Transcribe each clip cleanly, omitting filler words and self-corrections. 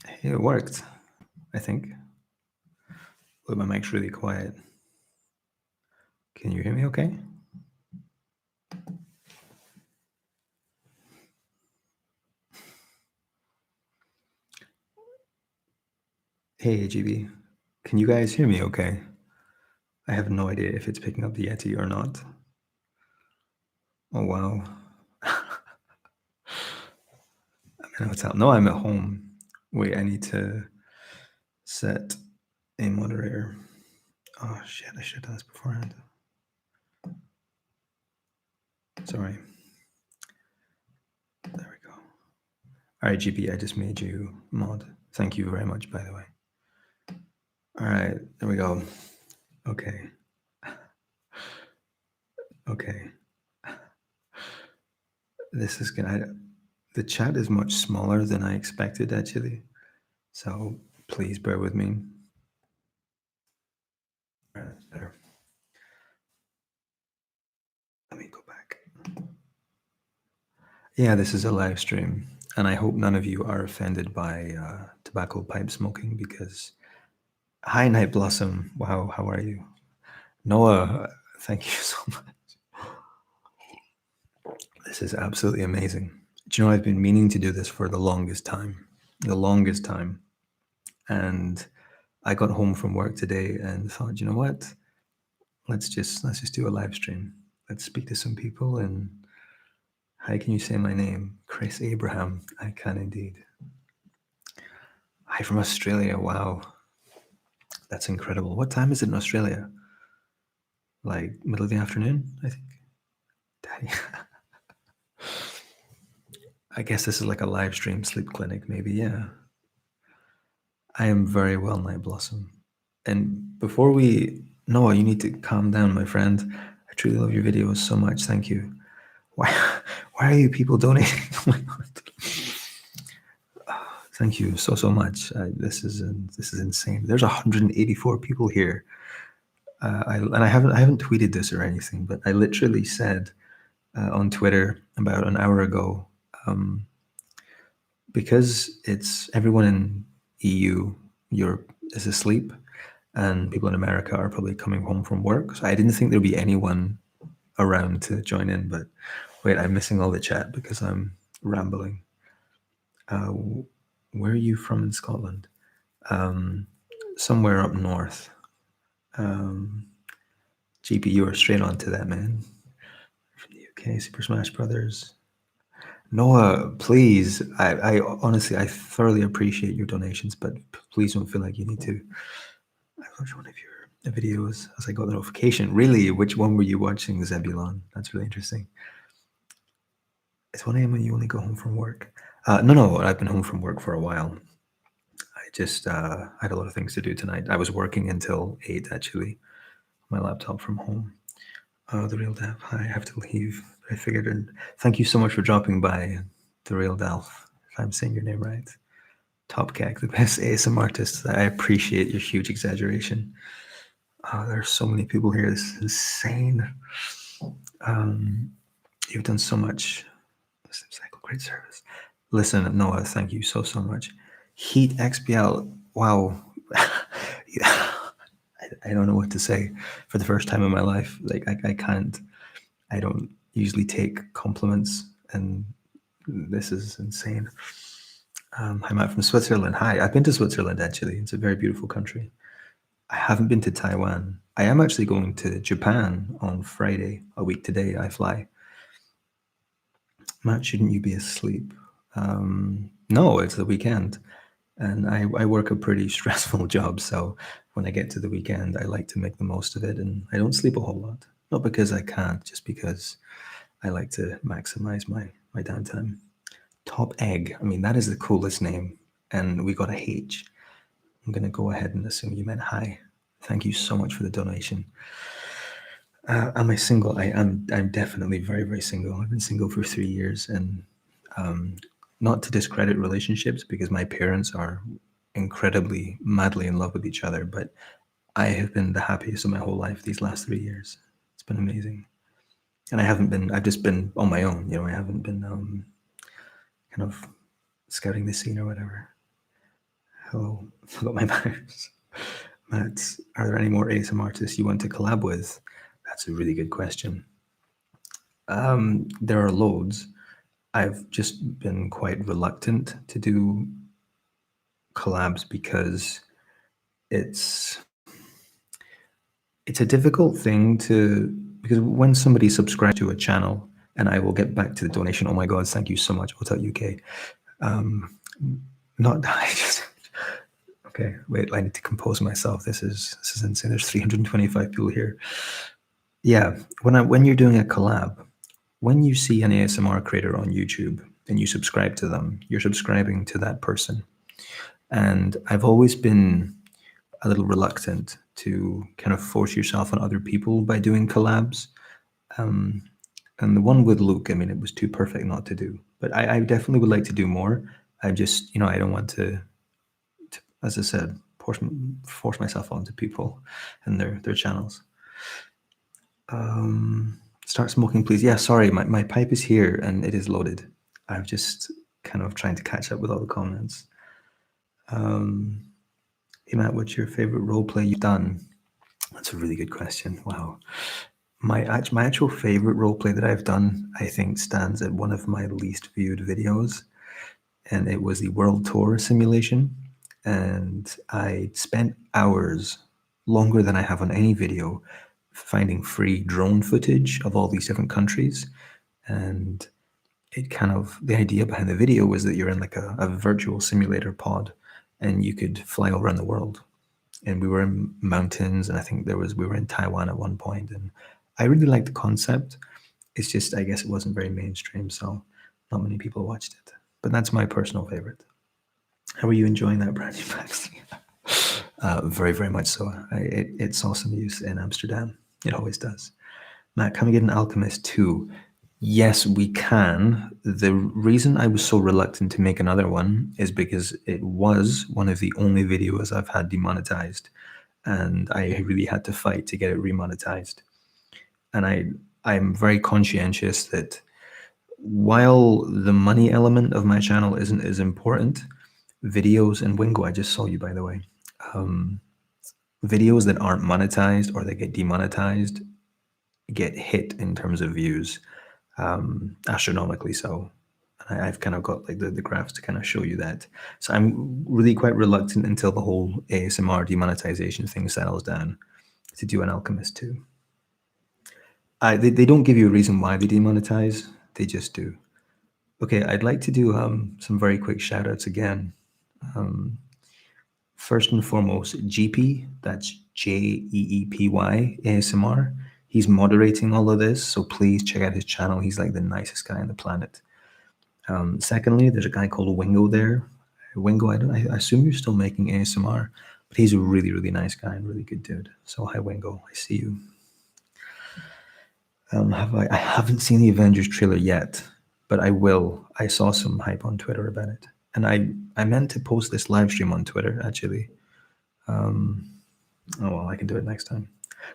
Hey, it worked, I think. But my mic's really quiet. Can you hear me okay? Hey, GB. Can you guys hear me okay? I have no idea if it's picking up the Yeti or not. Oh, wow. I'm in a hotel. No, I'm at home. Wait, I need to set a moderator. Oh, shit. I should have done this beforehand. Sorry. There we go. All right, GB, I just made you mod. Thank you very much, by the way. All right, there we go. Okay. Okay. This is gonna. The chat is much smaller than I expected, actually. So please bear with me. All right, that's better. Let me go back. Yeah, this is a live stream, and I hope none of you are offended by tobacco pipe smoking because. Hi, Night Blossom. Wow, how are you? Noah, thank you so much. This is absolutely amazing. Do you know, I've been meaning to do this for the longest time. The longest time. And I got home from work today and thought, you know what? Let's just do a live stream. Let's speak to some people. And hi, can you say my name? Chris Abraham. I can indeed. Hi from Australia. Wow. That's incredible. What time is it in Australia? Like middle of the afternoon, I think. Daddy. I guess this is like a live stream sleep clinic, maybe. Yeah. I am very well, Night Blossom. And before we, Noah, you need to calm down, my friend. I truly love your videos so much. Thank you. Why, why are you people donating? Oh my God. Thank you so much. This is insane. There's 184 people here. I haven't tweeted this or anything, but I literally said on Twitter about an hour ago, because it's everyone in EU, Europe is asleep, and people in America are probably coming home from work. So I didn't think there'd be anyone around to join in. But wait, I'm missing all the chat because I'm rambling. Where are you from in Scotland? Somewhere up north. GP, you are straight on to that, man. From the UK, Super Smash Brothers. Noah, please. I honestly, I thoroughly appreciate your donations, but please don't feel like you need to. I watched one of your videos as I got the notification. Really? Which one were you watching, Zebulon? That's really interesting. It's 1 a.m. when you only go home from work. No, I've been home from work for a while. I just had a lot of things to do tonight. I was working until 8, actually, my laptop from home. The Real Dev, I have to leave. I figured, and thank you so much for dropping by, The Real Delph, if I'm saying your name right. Top Cake, the best ASM artist. I appreciate your huge exaggeration. There's so many people here. This is insane. You've done so much. Great service. Listen, Noah, thank you so much. Heat XBL, wow. I don't know what to say for the first time in my life. Like I can't. I don't usually take compliments, and this is insane. Hi, Matt from Switzerland. Hi, I've been to Switzerland actually. It's a very beautiful country. I haven't been to Taiwan. I am actually going to Japan on Friday, a week today. I fly. Matt, shouldn't you be asleep? No, it's the weekend. And I work a pretty stressful job. So when I get to the weekend, I like to make the most of it. And I don't sleep a whole lot. Not because I can't, just because I like to maximize my downtime. Top Egg. I mean, that is the coolest name. And we got a H. I'm going to go ahead and assume you meant hi. Thank you so much for the donation. Am I single? I'm definitely very, very single. I've been single for 3 years, and not to discredit relationships because my parents are incredibly, madly in love with each other, but I have been the happiest of my whole life these last 3 years. It's been amazing. And I've just been on my own, I haven't been kind of scouting the scene or whatever. Hello. Forgot my mouse. Matt, are there any more ASM artists you want to collab with? That's a really good question. There are loads. I've just been quite reluctant to do collabs because it's it's a difficult thing to, because when somebody subscribes to a channel, and I will get back to the donation. Oh my God, thank you so much, Hotel UK. Not I just okay. Wait, I need to compose myself. This is insane. There's 325 people here. Yeah, when you're doing a collab, when you see an ASMR creator on YouTube and you subscribe to them, you're subscribing to that person. And I've always been a little reluctant to kind of force yourself on other people by doing collabs. And the one with Luke, I mean, it was too perfect not to do. But I definitely would like to do more. I just, I don't want to, as I said, force myself onto people and their channels. Start smoking, please. Yeah, sorry, my pipe is here and it is loaded. I'm just kind of trying to catch up with all the comments. Hey Matt, what's your favorite role play you've done? That's a really good question. Wow. My actual favorite role play that I've done, I think, stands at one of my least viewed videos, and it was the World Tour simulation. And I spent hours, longer than I have on any video, finding free drone footage of all these different countries. And it kind of, the idea behind the video was that you're in like a virtual simulator pod and you could fly all around the world. And we were in mountains, and I think we were in Taiwan at one point, and I really liked the concept. It's just, I guess it wasn't very mainstream, so not many people watched it. But that's my personal favorite. How are you enjoying that brand new magazine? Very, very much so. It saw some use in Amsterdam. It always does. Matt, can we get an Alchemist 2? Yes, we can. The reason I was so reluctant to make another one is because it was one of the only videos I've had demonetized, and I really had to fight to get it remonetized. And I'm very conscientious that while the money element of my channel isn't as important, videos, and Wingo, I just saw you, by the way, videos that aren't monetized or that get demonetized get hit in terms of views, astronomically so. And I've kind of got like the graphs to kind of show you that. So I'm really quite reluctant until the whole ASMR demonetization thing settles down to do an Alchemist 2. They don't give you a reason why they demonetize, they just do. Okay, I'd like to do some very quick shout outs again. First and foremost, GP, that's JEEPY ASMR. He's moderating all of this, so please check out his channel. He's like the nicest guy on the planet. Secondly, there's a guy called Wingo there. Wingo, I assume you're still making ASMR, but he's a really, really nice guy and really good dude. So hi, Wingo, I see you. I haven't seen the Avengers trailer yet, but I will. I saw some hype on Twitter about it, and I meant to post this live stream on Twitter actually. Oh well, I can do it next time.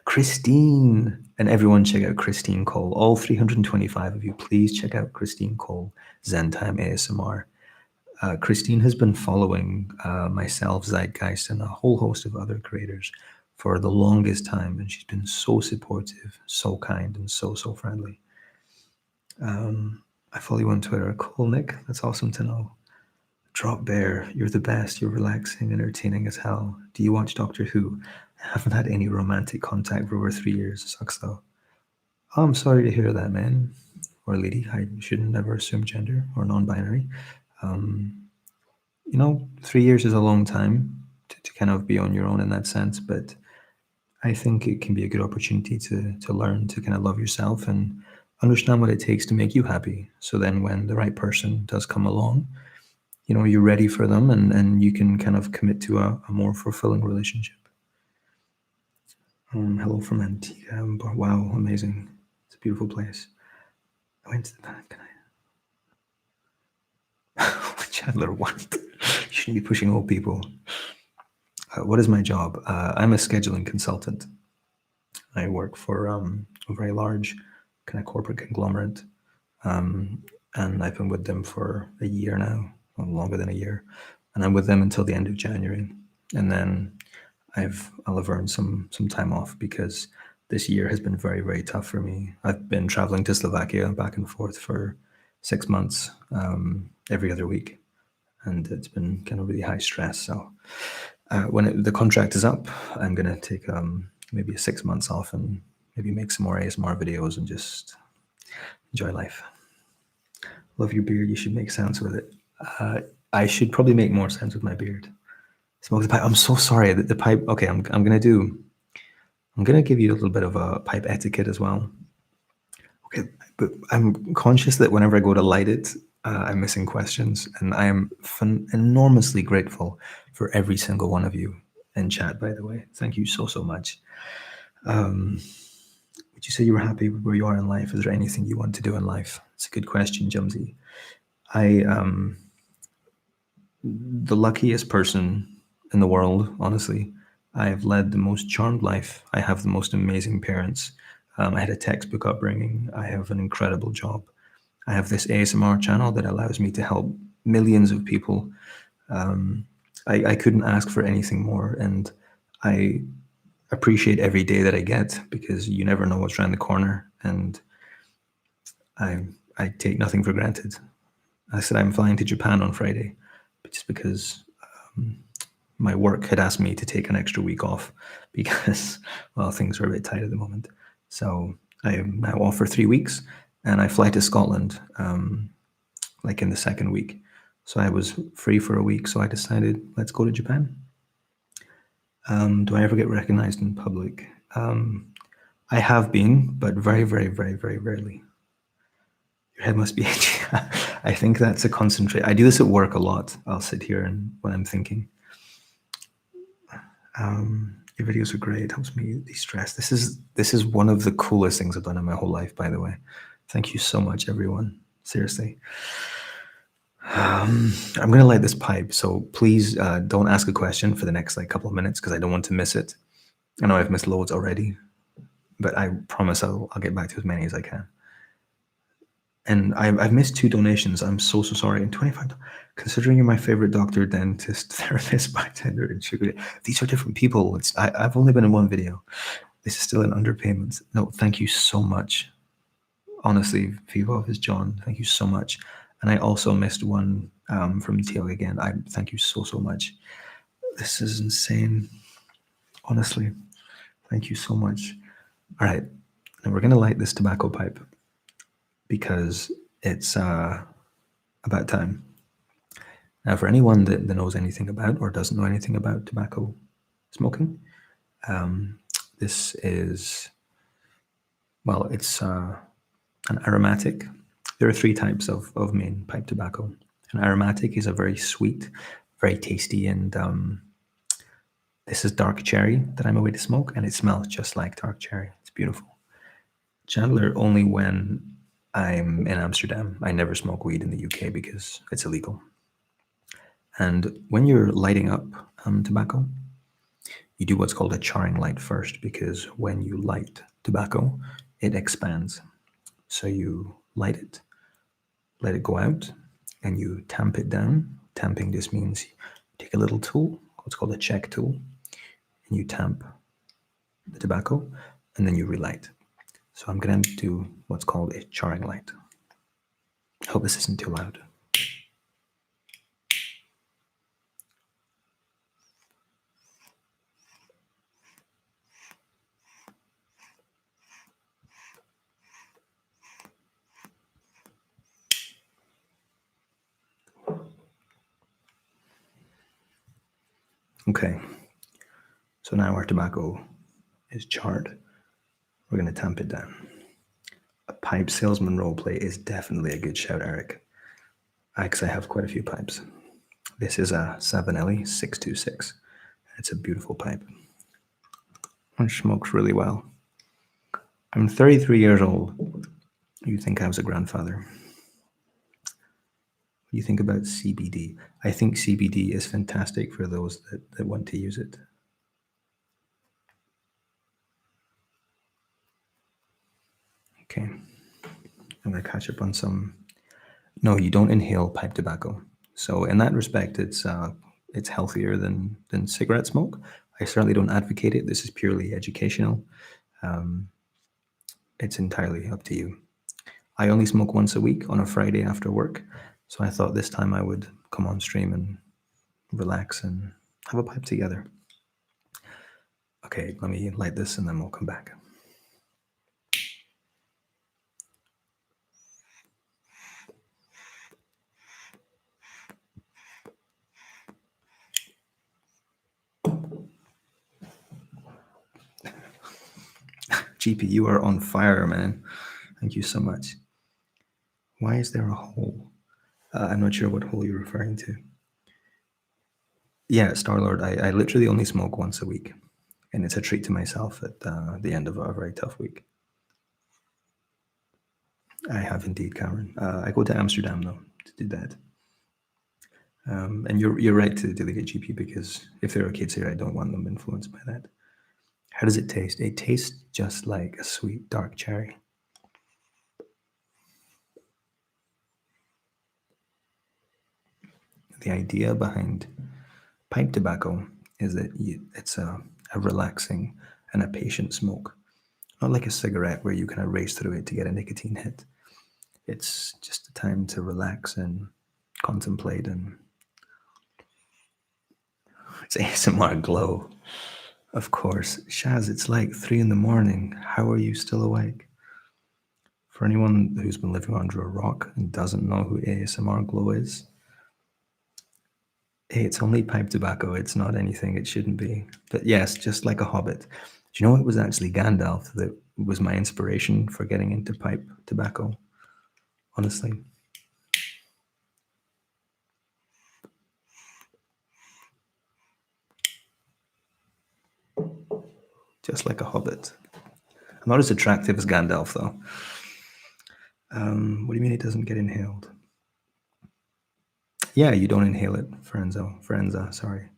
Christine, and everyone check out Christine Cole. All 325 of you, please check out Christine Cole, Zen Time ASMR. Christine has been following myself, Zeitgeist, and a whole host of other creators for the longest time, and she's been so supportive, so kind, and so friendly. I follow you on Twitter. Cool, Nick. That's awesome to know. Drop Bear, you're the best. You're relaxing, entertaining as hell. Do you watch Doctor Who? I haven't had any romantic contact for over 3 years. Sucks though. Oh, I'm sorry to hear that, man. Or lady. I shouldn't never assume gender or non-binary. 3 years is a long time to kind of be on your own in that sense, but I think it can be a good opportunity to learn to kind of love yourself and understand what it takes to make you happy. So then when the right person does come along, you're ready for them and you can kind of commit to a more fulfilling relationship. Hello from Antigua. Wow, amazing. It's a beautiful place. I went to the back. Can I? Chandler, what? You shouldn't be pushing old people. What is my job? I'm a scheduling consultant. I work for a very large kind of corporate conglomerate. And I've been with them for a year now, well, longer than a year. and I'm with them until the end of January, and then I'll have earned some time off because this year has been very, very tough for me. I've been traveling to Slovakia back and forth for 6 months, every other week, and it's been kind of really high stress. So when the contract is up, I'm gonna take maybe 6 months off and maybe make some more ASMR videos and just enjoy life. Love your beard. You should make sounds with it. I should probably make more sounds with my beard. Smoke the pipe. I'm so sorry that the pipe. Okay, I'm gonna give you a little bit of a pipe etiquette as well. Okay, but I'm conscious that whenever I go to light it, I'm missing questions, and I am enormously grateful for every single one of you in chat. By the way, thank you so much. Would you say you were happy with where you are in life? Is there anything you want to do in life? It's a good question, Jumsy. I am the luckiest person in the world, honestly. I have led the most charmed life. I have the most amazing parents. I had a textbook upbringing. I have an incredible job. I have this ASMR channel that allows me to help millions of people. I couldn't ask for anything more, and I appreciate every day that I get because you never know what's around the corner, and I take nothing for granted. I said I'm flying to Japan on Friday, just because my work had asked me to take an extra week off because, well, things are a bit tight at the moment. So I am now off for 3 weeks, and I fly to Scotland like in the second week. So I was free for a week, so I decided, let's go to Japan. Do I ever get recognized in public? I have been, but very, very, very, very rarely. Your head must be itchy. I think that's a concentrate. I do this at work a lot. I'll sit here and when I'm thinking. Your videos are great. It helps me de-stress. This is one of the coolest things I've done in my whole life, by the way. Thank you so much, everyone. Seriously. I'm going to light this pipe, so please don't ask a question for the next couple of minutes because I don't want to miss it. I know I've missed loads already, but I promise I'll get back to as many as I can. And I've missed 2 donations. I'm so sorry. And 25. Considering you're my favorite doctor, dentist, therapist, bartender, and sugar, these are different people. I've only been in one video. This is still an underpayment. No, thank you so much. Honestly, Vivov is John. Thank you so much. And I also missed one from Teal again. I thank you so much. This is insane. Honestly, thank you so much. All right, now we're gonna light this tobacco pipe because it's about time. Now, for anyone that knows anything about or doesn't know anything about tobacco smoking, this is, well, it's an aromatic. There are 3 types of main pipe tobacco. An aromatic is a very sweet, very tasty, and this is dark cherry that I'm away to smoke, and it smells just like dark cherry. It's beautiful. Chandler only when I'm in Amsterdam. I never smoke weed in the UK because it's illegal. And when you're lighting up tobacco, you do what's called a charring light first, because when you light tobacco, it expands. So you light it, let it go out, and you tamp it down. Tamping just means you take a little tool, what's called a check tool, and you tamp the tobacco, and then you relight. So I'm going to do what's called a charring light. I hope this isn't too loud. Okay, so now our tobacco is charred. We're going to tamp it down. A pipe salesman roleplay is definitely a good shout, Eric. Because I have quite a few pipes. This is a Savinelli 626. It's a beautiful pipe, which smokes really well. I'm 33 years old. You think I was a grandfather. What do you think about CBD? I think CBD is fantastic for those that want to use it. Okay, I'm going to catch up on some. No, you don't inhale pipe tobacco. So in that respect, it's it's healthier than cigarette smoke. I certainly don't advocate it. This is purely educational. Um, it's entirely up to you. I only smoke once a week on a Friday after work, so I thought this time I would come on stream and relax and have a pipe together. Okay, let me light this and then we'll come back. GP, you are on fire, man. Thank you so much. Why is there a hole? I'm not sure what hole you're referring to. Yeah, Star-Lord, I literally only smoke once a week, and it's a treat to myself at the end of a very tough week. I have indeed, Cameron. I go to Amsterdam, though, to do that. And you're right to delegate GP, because if there are kids here, I don't want them influenced by that. How does it taste? It tastes just like a sweet dark cherry. The idea behind pipe tobacco is that it's a relaxing and a patient smoke, not like a cigarette where you kind of race through it to get a nicotine hit. It's just a time to relax and contemplate, and it's ASMR glow. Of course. Shaz, it's like 3 a.m. How are you still awake? For anyone who's been living under a rock and doesn't know who ASMR glow is, hey, it's only pipe tobacco. It's not anything it shouldn't be. But yes, just like a hobbit. Do you know it was actually Gandalf that was my inspiration for getting into pipe tobacco? Honestly. Just like a hobbit. I'm not as attractive as Gandalf, though. What do you mean it doesn't get inhaled? Yeah, you don't inhale it, Forenza, sorry.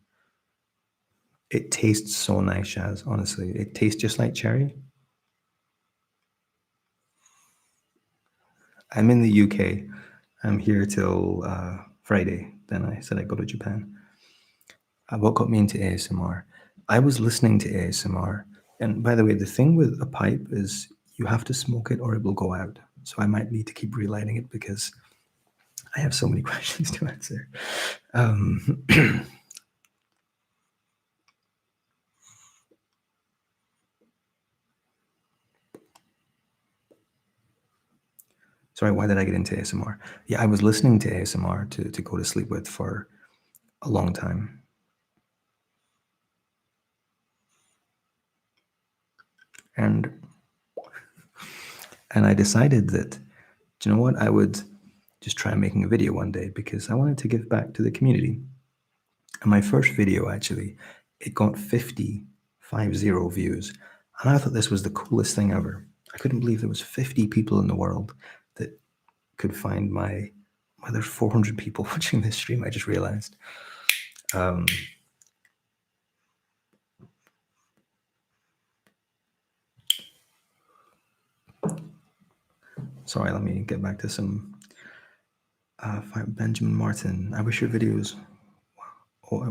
It tastes so nice, Shaz, honestly. It tastes just like cherry. I'm in the UK. I'm here till Friday. Then I said I'd go to Japan. What got me into ASMR? I was listening to ASMR. And by the way, the thing with a pipe is you have to smoke it or it will go out. So I might need to keep relighting it because I have so many questions to answer. Sorry, why did I get into ASMR? Yeah, I was listening to ASMR to go to sleep with for a long time. And I decided that, do you know what, I would just try making a video one day because I wanted to give back to the community. And my first video, actually, it got 50 views. And I thought this was the coolest thing ever. I couldn't believe there was 50 people in the world that could find my, well, there's 400 people watching this stream, I just realized. Sorry, let me get back to some Benjamin Martin. I wish your videos. Oh, I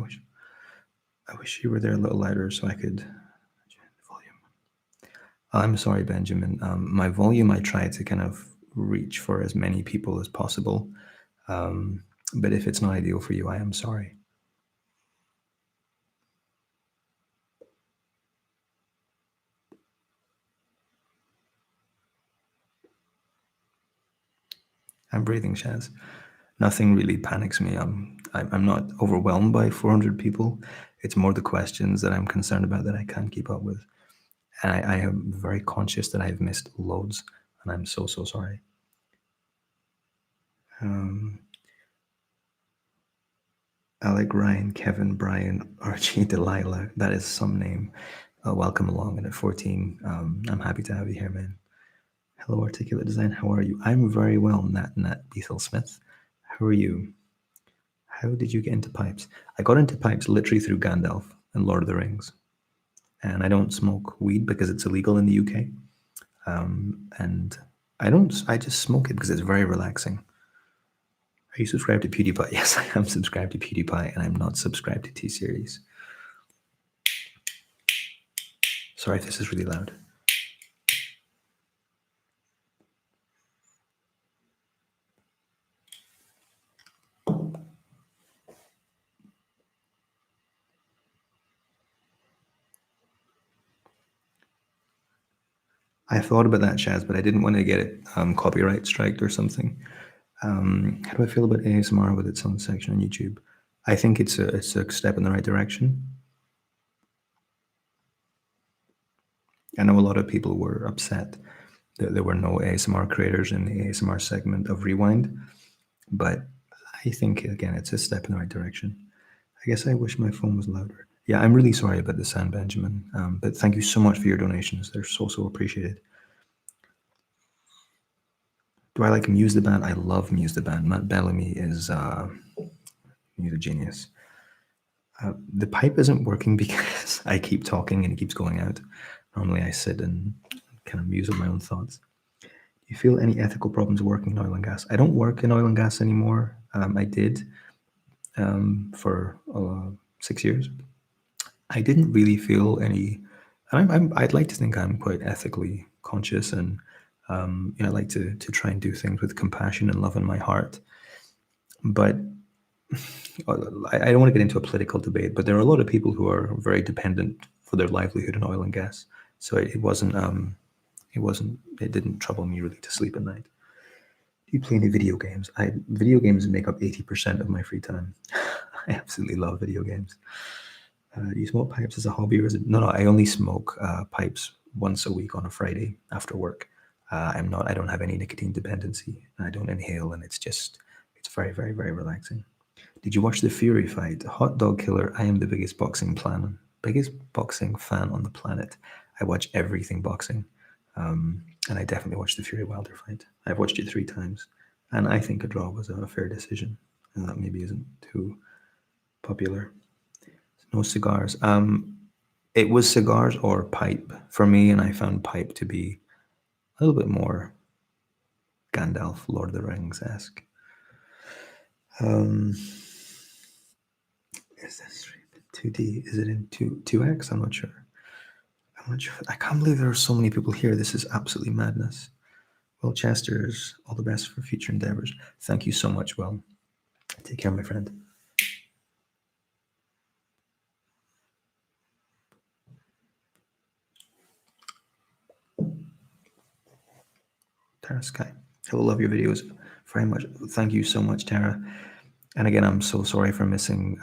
wish you were there a little louder so I could. Volume. I'm sorry, Benjamin. My volume, I try to kind of reach for as many people as possible. But if it's not ideal for you, I am sorry. I'm breathing, Shaz. Nothing really panics me. I'm not overwhelmed by 400 people. It's more the questions that I'm concerned about that I can't keep up with. And I am very conscious that I've missed loads, and I'm so sorry. Alec, Ryan, Kevin, Brian, Archie, Delilah. That is some name. Welcome along. And at 14, I'm happy to have you here, man. Hello, Articulate Design. How are you? I'm very well, Nat Bethel Smith. How are you? How did you get into pipes? I got into pipes literally through Gandalf and Lord of the Rings. And I don't smoke weed because it's illegal in the UK. And I just smoke it because it's very relaxing. Are you subscribed to PewDiePie? Yes, I am subscribed to PewDiePie, and I'm not subscribed to T-Series. Sorry if this is really loud. I thought about that, Shaz, but I didn't want to get it copyright striked or something. How do I feel about ASMR with its own section on YouTube? I think it's a step in the right direction. I know a lot of people were upset that there were no ASMR creators in the ASMR segment of Rewind, but I think, again, it's a step in the right direction. I guess I wish my phone was louder. Yeah, I'm really sorry about the sound, Benjamin, but thank you so much for your donations. They're so appreciated. Do I like Muse the Band? I love Muse the Band. Matt Bellamy is he's a genius. The pipe isn't working because I keep talking and it keeps going out. Normally I sit and kind of muse on my own thoughts. Do you feel any ethical problems working in oil and gas? I don't work in oil and gas anymore. I did for 6 years. I didn't really feel any. I'd like to think I'm quite ethically conscious, and I like to try and do things with compassion and love in my heart. But I don't want to get into a political debate, but there are a lot of people who are very dependent for their livelihood in oil and gas. So it didn't trouble me really to sleep at night. Do you play any video games? Video games make up 80% of my free time. I absolutely love video games. Do you smoke pipes as a hobby, or is it? No, I only smoke pipes once a week on a Friday after work. I don't have any nicotine dependency. I don't inhale, and it's very, very, very relaxing. Did you watch the Fury fight? Hot dog killer. I am the biggest boxing fan on the planet. I watch everything boxing, and I definitely watched the Fury Wilder fight. I've watched it 3 times, and I think a draw was a fair decision, and that maybe isn't too popular. No cigars. It was cigars or pipe for me, and I found pipe to be a little bit more Gandalf, Lord of the Rings-esque. Is this stream in 2D? Is it in 2x? I'm not sure. I can't believe there are so many people here. This is absolutely madness. Will Chester's, all the best for future endeavors. Thank you so much, Will. Take care, my friend. Tara Sky. I will love your videos very much. Thank you so much, Tara. And again, I'm so sorry for missing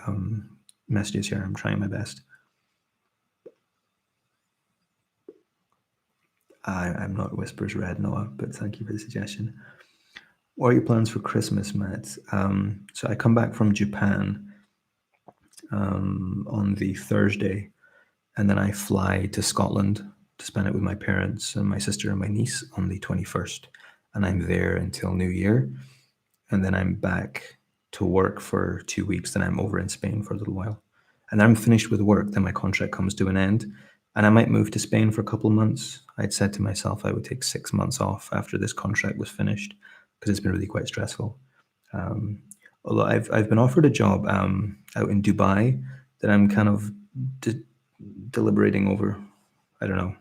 messages here. I'm trying my best. I'm not Whispers Red, Noah, but thank you for the suggestion. What are your plans for Christmas, Matt? So I come back from Japan on the Thursday, and then I fly to Scotland to spend it with my parents and my sister and my niece on the 21st. And I'm there until New Year. And then I'm back to work for 2 weeks. Then I'm over in Spain for a little while. And then I'm finished with work. Then my contract comes to an end. And I might move to Spain for a couple of months. I'd said to myself I would take 6 months off after this contract was finished, because it's been really quite stressful. Although I've been offered a job out in Dubai that I'm kind of deliberating over. I don't know.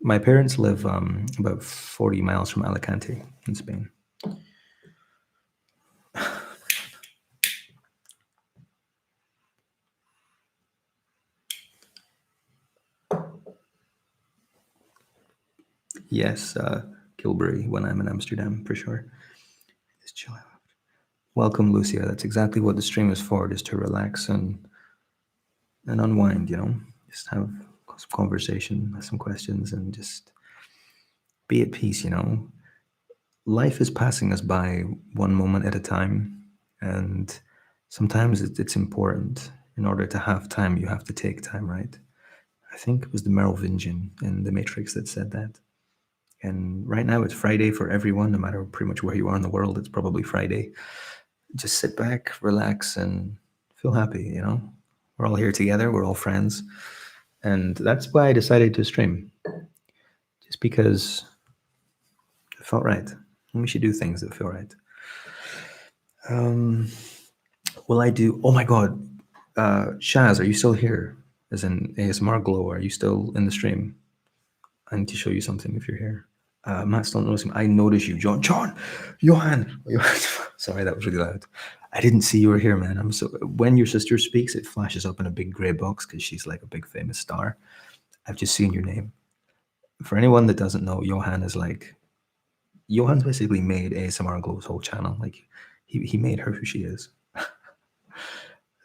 My parents live about 40 miles from Alicante in Spain. Yes, Kilbury when I'm in Amsterdam, for sure. Just chill out. Welcome, Lucia. That's exactly what the stream is for, just to relax and unwind, Just have some conversation, ask some questions, and just be at peace, Life is passing us by one moment at a time, and sometimes it's important. In order to have time, you have to take time, right? I think it was the Merovingian in The Matrix that said that. And right now it's Friday for everyone, no matter pretty much where you are in the world, it's probably Friday. Just sit back, relax, and feel happy, We're all here together, we're all friends. And that's why I decided to stream. Just because it felt right. And we should do things that feel right. Um, will I do? Oh my God, Shaz, are you still here? As in ASMR Glow, are you still in the stream? I need to show you something if you're here. Matt's not noticing. I notice you, John. John, Johan. Sorry, that was really loud. I didn't see you were here, man. I'm so. When your sister speaks, it flashes up in a big grey box because she's like a big famous star. I've just seen your name. For anyone that doesn't know, Johan is like Johan's basically made ASMR Glow's whole channel. Like he made her who she is.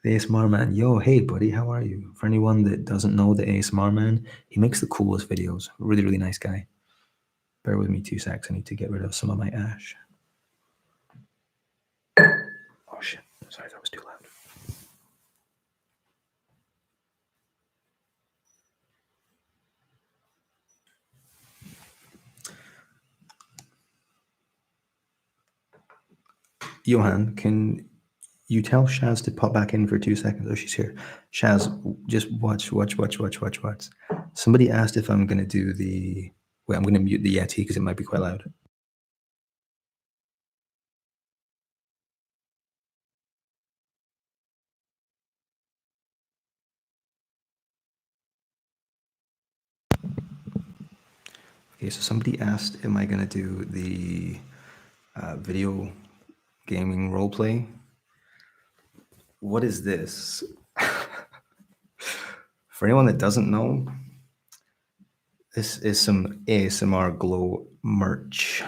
The ASMR man, yo, hey buddy, how are you? For anyone that doesn't know the ASMR man, he makes the coolest videos. Really, really nice guy. Bear with me 2 secs. I need to get rid of some of my ash. Oh shit! Sorry, that was too loud. Johan, can you tell Shaz to pop back in for 2 seconds? Oh, she's here. Shaz, just watch. Somebody asked if I'm going to do the... Wait, I'm going to mute the Yeti because it might be quite loud. Okay, so somebody asked, am I going to do the video gaming roleplay? What is this? For anyone that doesn't know, this is some ASMR Glow merch.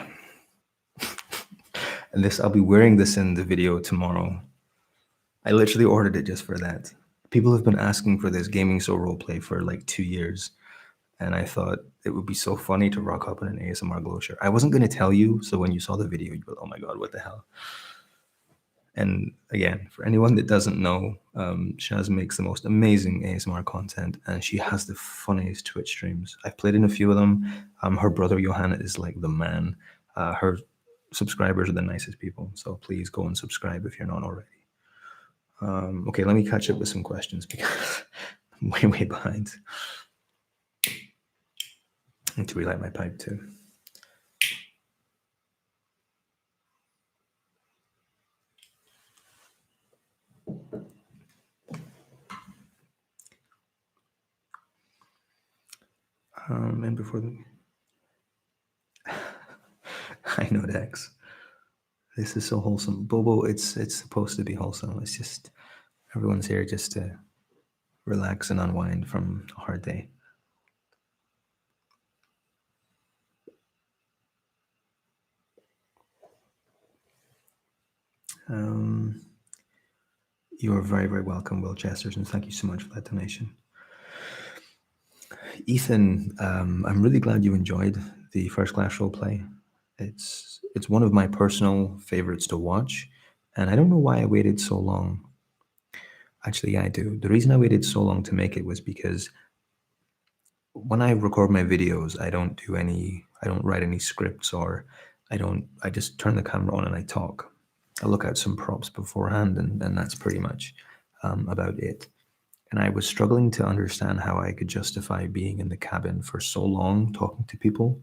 And this, I'll be wearing this in the video tomorrow. I literally ordered it just for that. People have been asking for this gaming show roleplay for like 2 years. And I thought it would be so funny to rock up in an ASMR Glow shirt. I wasn't going to tell you, so when you saw the video, you'd be like, oh my God, what the hell? And again, for anyone that doesn't know, Shaz makes the most amazing ASMR content, and she has the funniest Twitch streams. I've played in a few of them. Her brother Johanna is like the man. Her subscribers are the nicest people, so please go and subscribe if you're not already. Okay, let me catch up with some questions because I'm way behind. I need to relight my pipe too. And before the... I know, Dex. This is so wholesome. Bobo, it's supposed to be wholesome. It's just, everyone's here just to relax and unwind from a hard day. You're very welcome, Will Chesters, and thank you so much for that donation. Ethan, I'm really glad you enjoyed the First Class roleplay. It's one of my personal favorites to watch, and I don't know why I waited so long. Actually, yeah, I do. The reason I waited so long to make it was because when I record my videos, I don't write any scripts, or I just turn the camera on and I talk. I look at some props beforehand, and that's pretty much about it. And I was struggling to understand how I could justify being in the cabin for so long talking to people,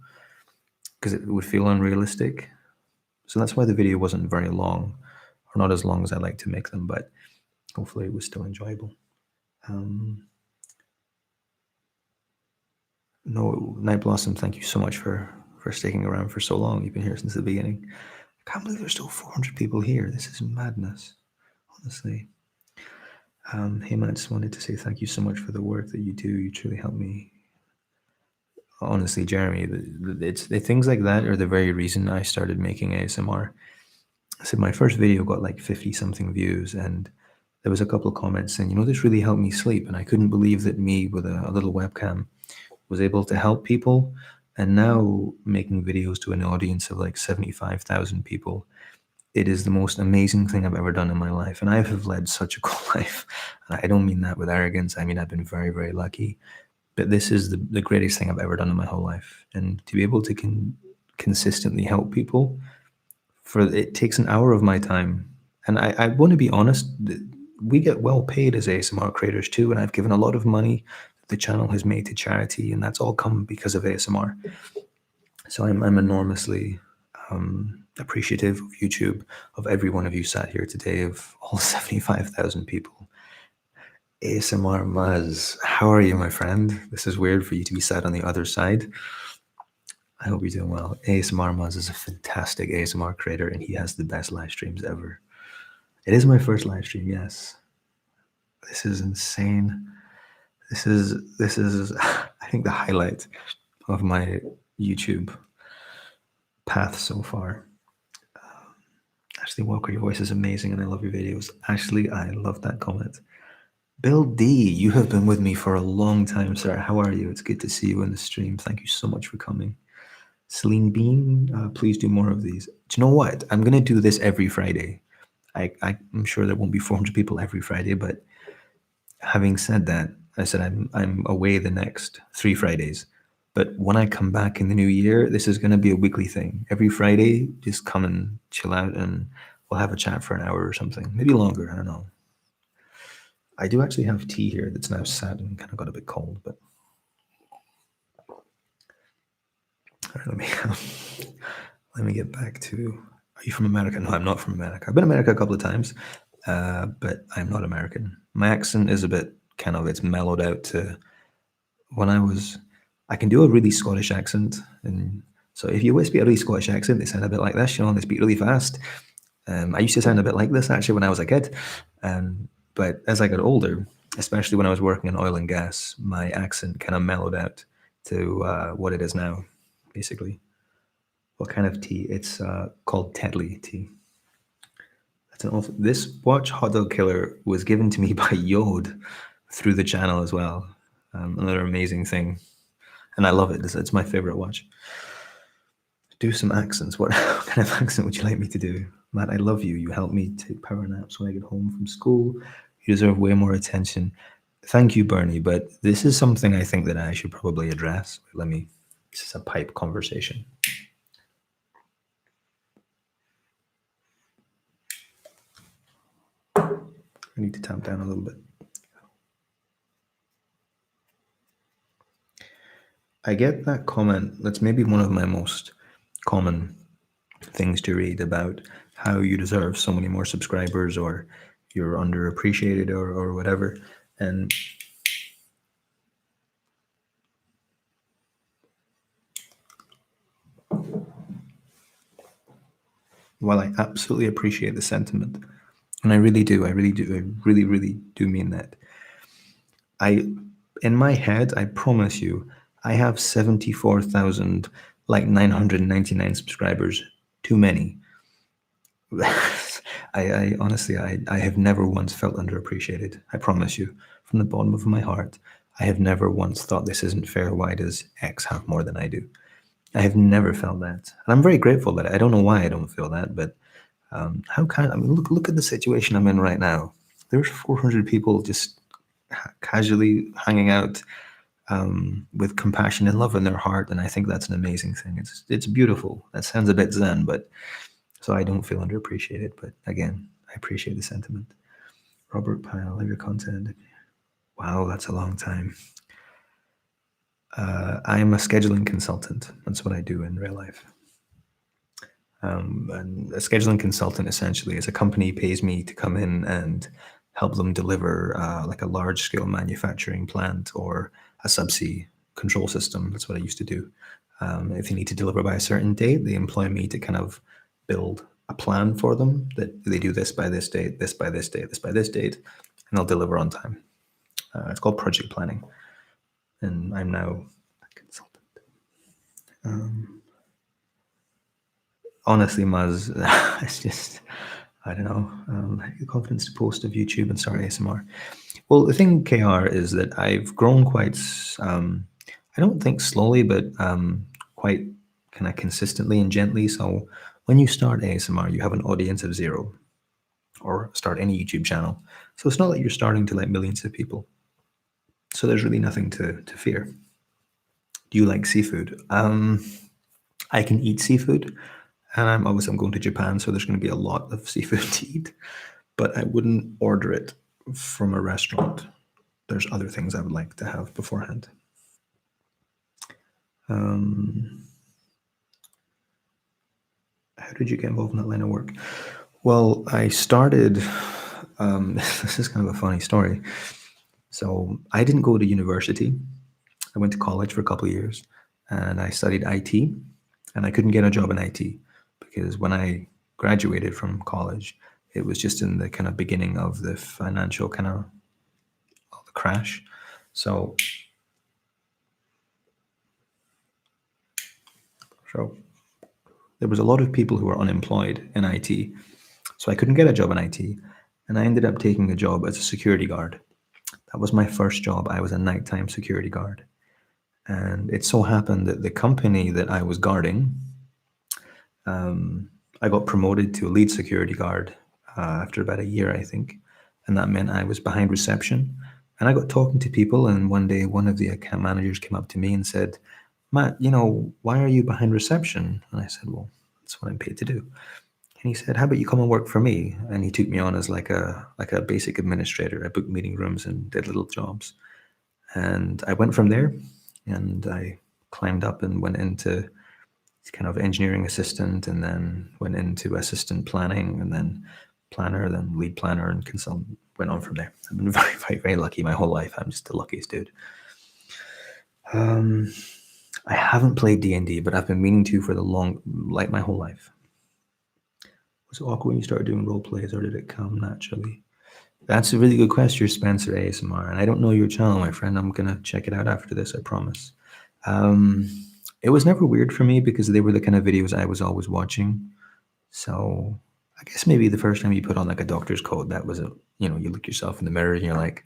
because it would feel unrealistic. So that's why the video wasn't very long, or not as long as I like to make them, but hopefully it was still enjoyable. No, Night Blossom, thank you so much for sticking around for so long. You've been here since the beginning. I can't believe there's still 400 people here. This is madness, honestly. Hey, man, I just wanted to say thank you so much for the work that you do. You truly help me. Honestly, Jeremy, it's the things like that are the very reason I started making ASMR. So my first video got like 50 something views, and there was a couple of comments saying, you know, this really helped me sleep. And I couldn't believe that me with a little webcam was able to help people. And now making videos to an audience of like 75,000 people, it is the most amazing thing I've ever done in my life. And I have led such a cool life. And I don't mean that with arrogance. I mean, I've been very lucky. But this is the greatest thing I've ever done in my whole life. And to be able to consistently help people, it takes an hour of my time. And I want to be honest, we get well paid as ASMR creators too. And I've given a lot of money the channel has made to charity, and that's all come because of ASMR. So I'm enormously Appreciative of YouTube, of every one of you sat here today, of all 75,000 people. ASMR Muzz, how are you, my friend? This is weird for you to be sat on the other side. I hope you're doing well. ASMR Muzz is a fantastic ASMR creator, and he has the best live streams ever. It is my first live stream, yes. This is insane. This is I think the highlight of my YouTube path so far. Ashley Walker, your voice is amazing and I love your videos. Ashley, I love that comment. Bill D, you have been with me for a long time, sir. How are you? It's good to see you in the stream. Thank you so much for coming. Celine Bean, please do more of these. Do you know what? I'm going to do this every Friday. I'm sure there won't be 400 people every Friday, but having said that, I said I'm away the next 3 Fridays. But when I come back in the new year, this is going to be a weekly thing. Every Friday, just come and chill out and we'll have a chat for an hour or something. Maybe longer, I don't know. I do actually have tea here that's now sat and kind of got a bit cold, but all right, let me get back to. Are you from America? No, I'm not from America. I've been to America a couple of times, but I'm not American. My accent is a bit it's mellowed out to when I can do a really Scottish accent, and so if you speak a really Scottish accent, they sound a bit like this, they speak really fast. I used to sound a bit like this actually when I was a kid, but as I got older, especially when I was working in oil and gas, my accent kind of mellowed out to what it is now, basically. What kind of tea? It's called Tetley tea. This watch, Hot Dog Killer, was given to me by Yod through the channel as well. Another amazing thing. And I love it. It's my favorite watch. Do some accents. What kind of accent would you like me to do? Matt, I love you. You help me take power naps when I get home from school. You deserve way more attention. Thank you, Bernie. But this is something I think that I should probably address. This is a pipe conversation. I need to tamp down a little bit. I get that comment. That's maybe one of my most common things to read about how you deserve so many more subscribers or you're underappreciated or whatever. And while I absolutely appreciate the sentiment, and I really do, I really do mean that. In my head, I promise you, I have 74,999 subscribers. Too many. I honestly, I have never once felt underappreciated. I promise you, from the bottom of my heart, I have never once thought this isn't fair. Why does X have more than I do? I have never felt that, and I'm very grateful that I don't know why I don't feel that, but look at the situation I'm in right now. There's 400 people just casually hanging out with compassion and love in their heart, and I think that's an amazing thing. It's beautiful. That sounds a bit zen, but so I don't feel underappreciated. But again, I appreciate the sentiment. Robert Pyle, love your content. Wow, that's a long time. I am a scheduling consultant. That's what I do in real life. And a scheduling consultant essentially is a company pays me to come in and help them deliver like a large scale manufacturing plant or a subsea control system. That's what I used to do. If they need to deliver by a certain date, they employ me to kind of build a plan for them that they do this by this date, this by this date, this by this date, and they'll deliver on time. It's called project planning. And I'm now a consultant. Honestly, Maz, it's just, I don't know, the confidence to post of YouTube and start ASMR. Well, the thing, KR, is that I've grown quite, I don't think slowly, but quite kind of consistently and gently. So when you start ASMR, you have an audience of 0 or start any YouTube channel. So it's not like you're starting to like millions of people. So there's really nothing to fear. Do you like seafood? I can eat seafood. And I'm going to Japan, so there's going to be a lot of seafood to eat, but I wouldn't order it from a restaurant. There's other things I would like to have beforehand. How did you get involved in that line of work? Well, I started. This is kind of a funny story. So I didn't go to university. I went to college for a couple of years, and I studied IT, and I couldn't get a job in IT because when I graduated from college, it was just in the kind of beginning of the financial kind of the crash. So, so there was a lot of people who were unemployed in IT, so I couldn't get a job in IT, and I ended up taking a job as a security guard. That was my first job. I was a nighttime security guard. And it so happened that the company that I was guarding, I got promoted to a lead security guard after about a year, I think. And that meant I was behind reception. And I got talking to people. And one day, one of the account managers came up to me and said, Matt, why are you behind reception? And I said, well, that's what I'm paid to do. And he said, how about you come and work for me? And he took me on as like a basic administrator. I booked meeting rooms and did little jobs. And I went from there, and I climbed up and went into kind of engineering assistant, and then went into assistant planning, and then planner, then lead planner and consultant. Went on from there. I've been very, very, very lucky my whole life. I'm just the luckiest dude. I haven't played D&D, but I've been meaning to for my whole life. Was it awkward when you started doing role plays, or did it come naturally? That's a really good question, Spencer ASMR. And I don't know your channel, my friend. I'm going to check it out after this, I promise. It was never weird for me because they were the kind of videos I was always watching. So I guess maybe the first time you put on like a doctor's coat, that was you look yourself in the mirror and you're like,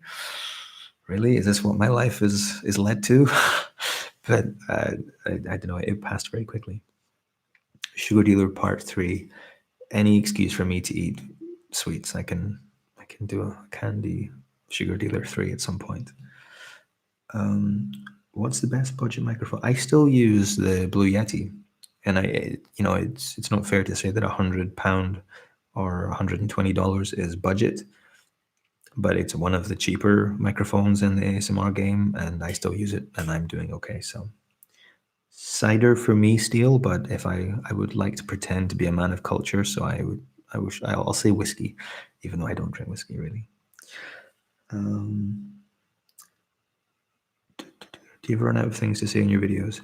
really? Is this what my life is led to? But I don't know. It passed very quickly. Sugar Dealer Part 3. Any excuse for me to eat sweets. I can do a candy Sugar Dealer 3 at some point. What's the best budget microphone? I still use the Blue Yeti, and it's not fair to say that £100 or $120 is budget, but it's one of the cheaper microphones in the ASMR game, and I still use it, and I'm doing okay. So cider for me still, but if I would like to pretend to be a man of culture, so I'll say whiskey, even though I don't drink whiskey really. Do you ever run out of things to say in your videos?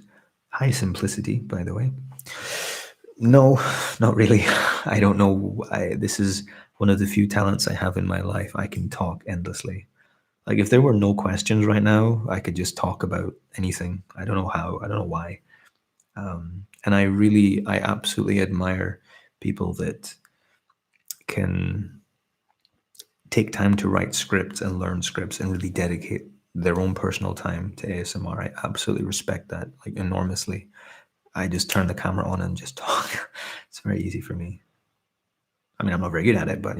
High simplicity, by the way. No, not really. I don't know. This is one of the few talents I have in my life. I can talk endlessly. Like if there were no questions right now, I could just talk about anything. I don't know how. I don't know why. And I absolutely admire people that can take time to write scripts and learn scripts and really dedicate their own personal time to ASMR. I absolutely respect that, like, enormously. I just turn the camera on and just talk. It's very easy for me. I mean, I'm not very good at it, but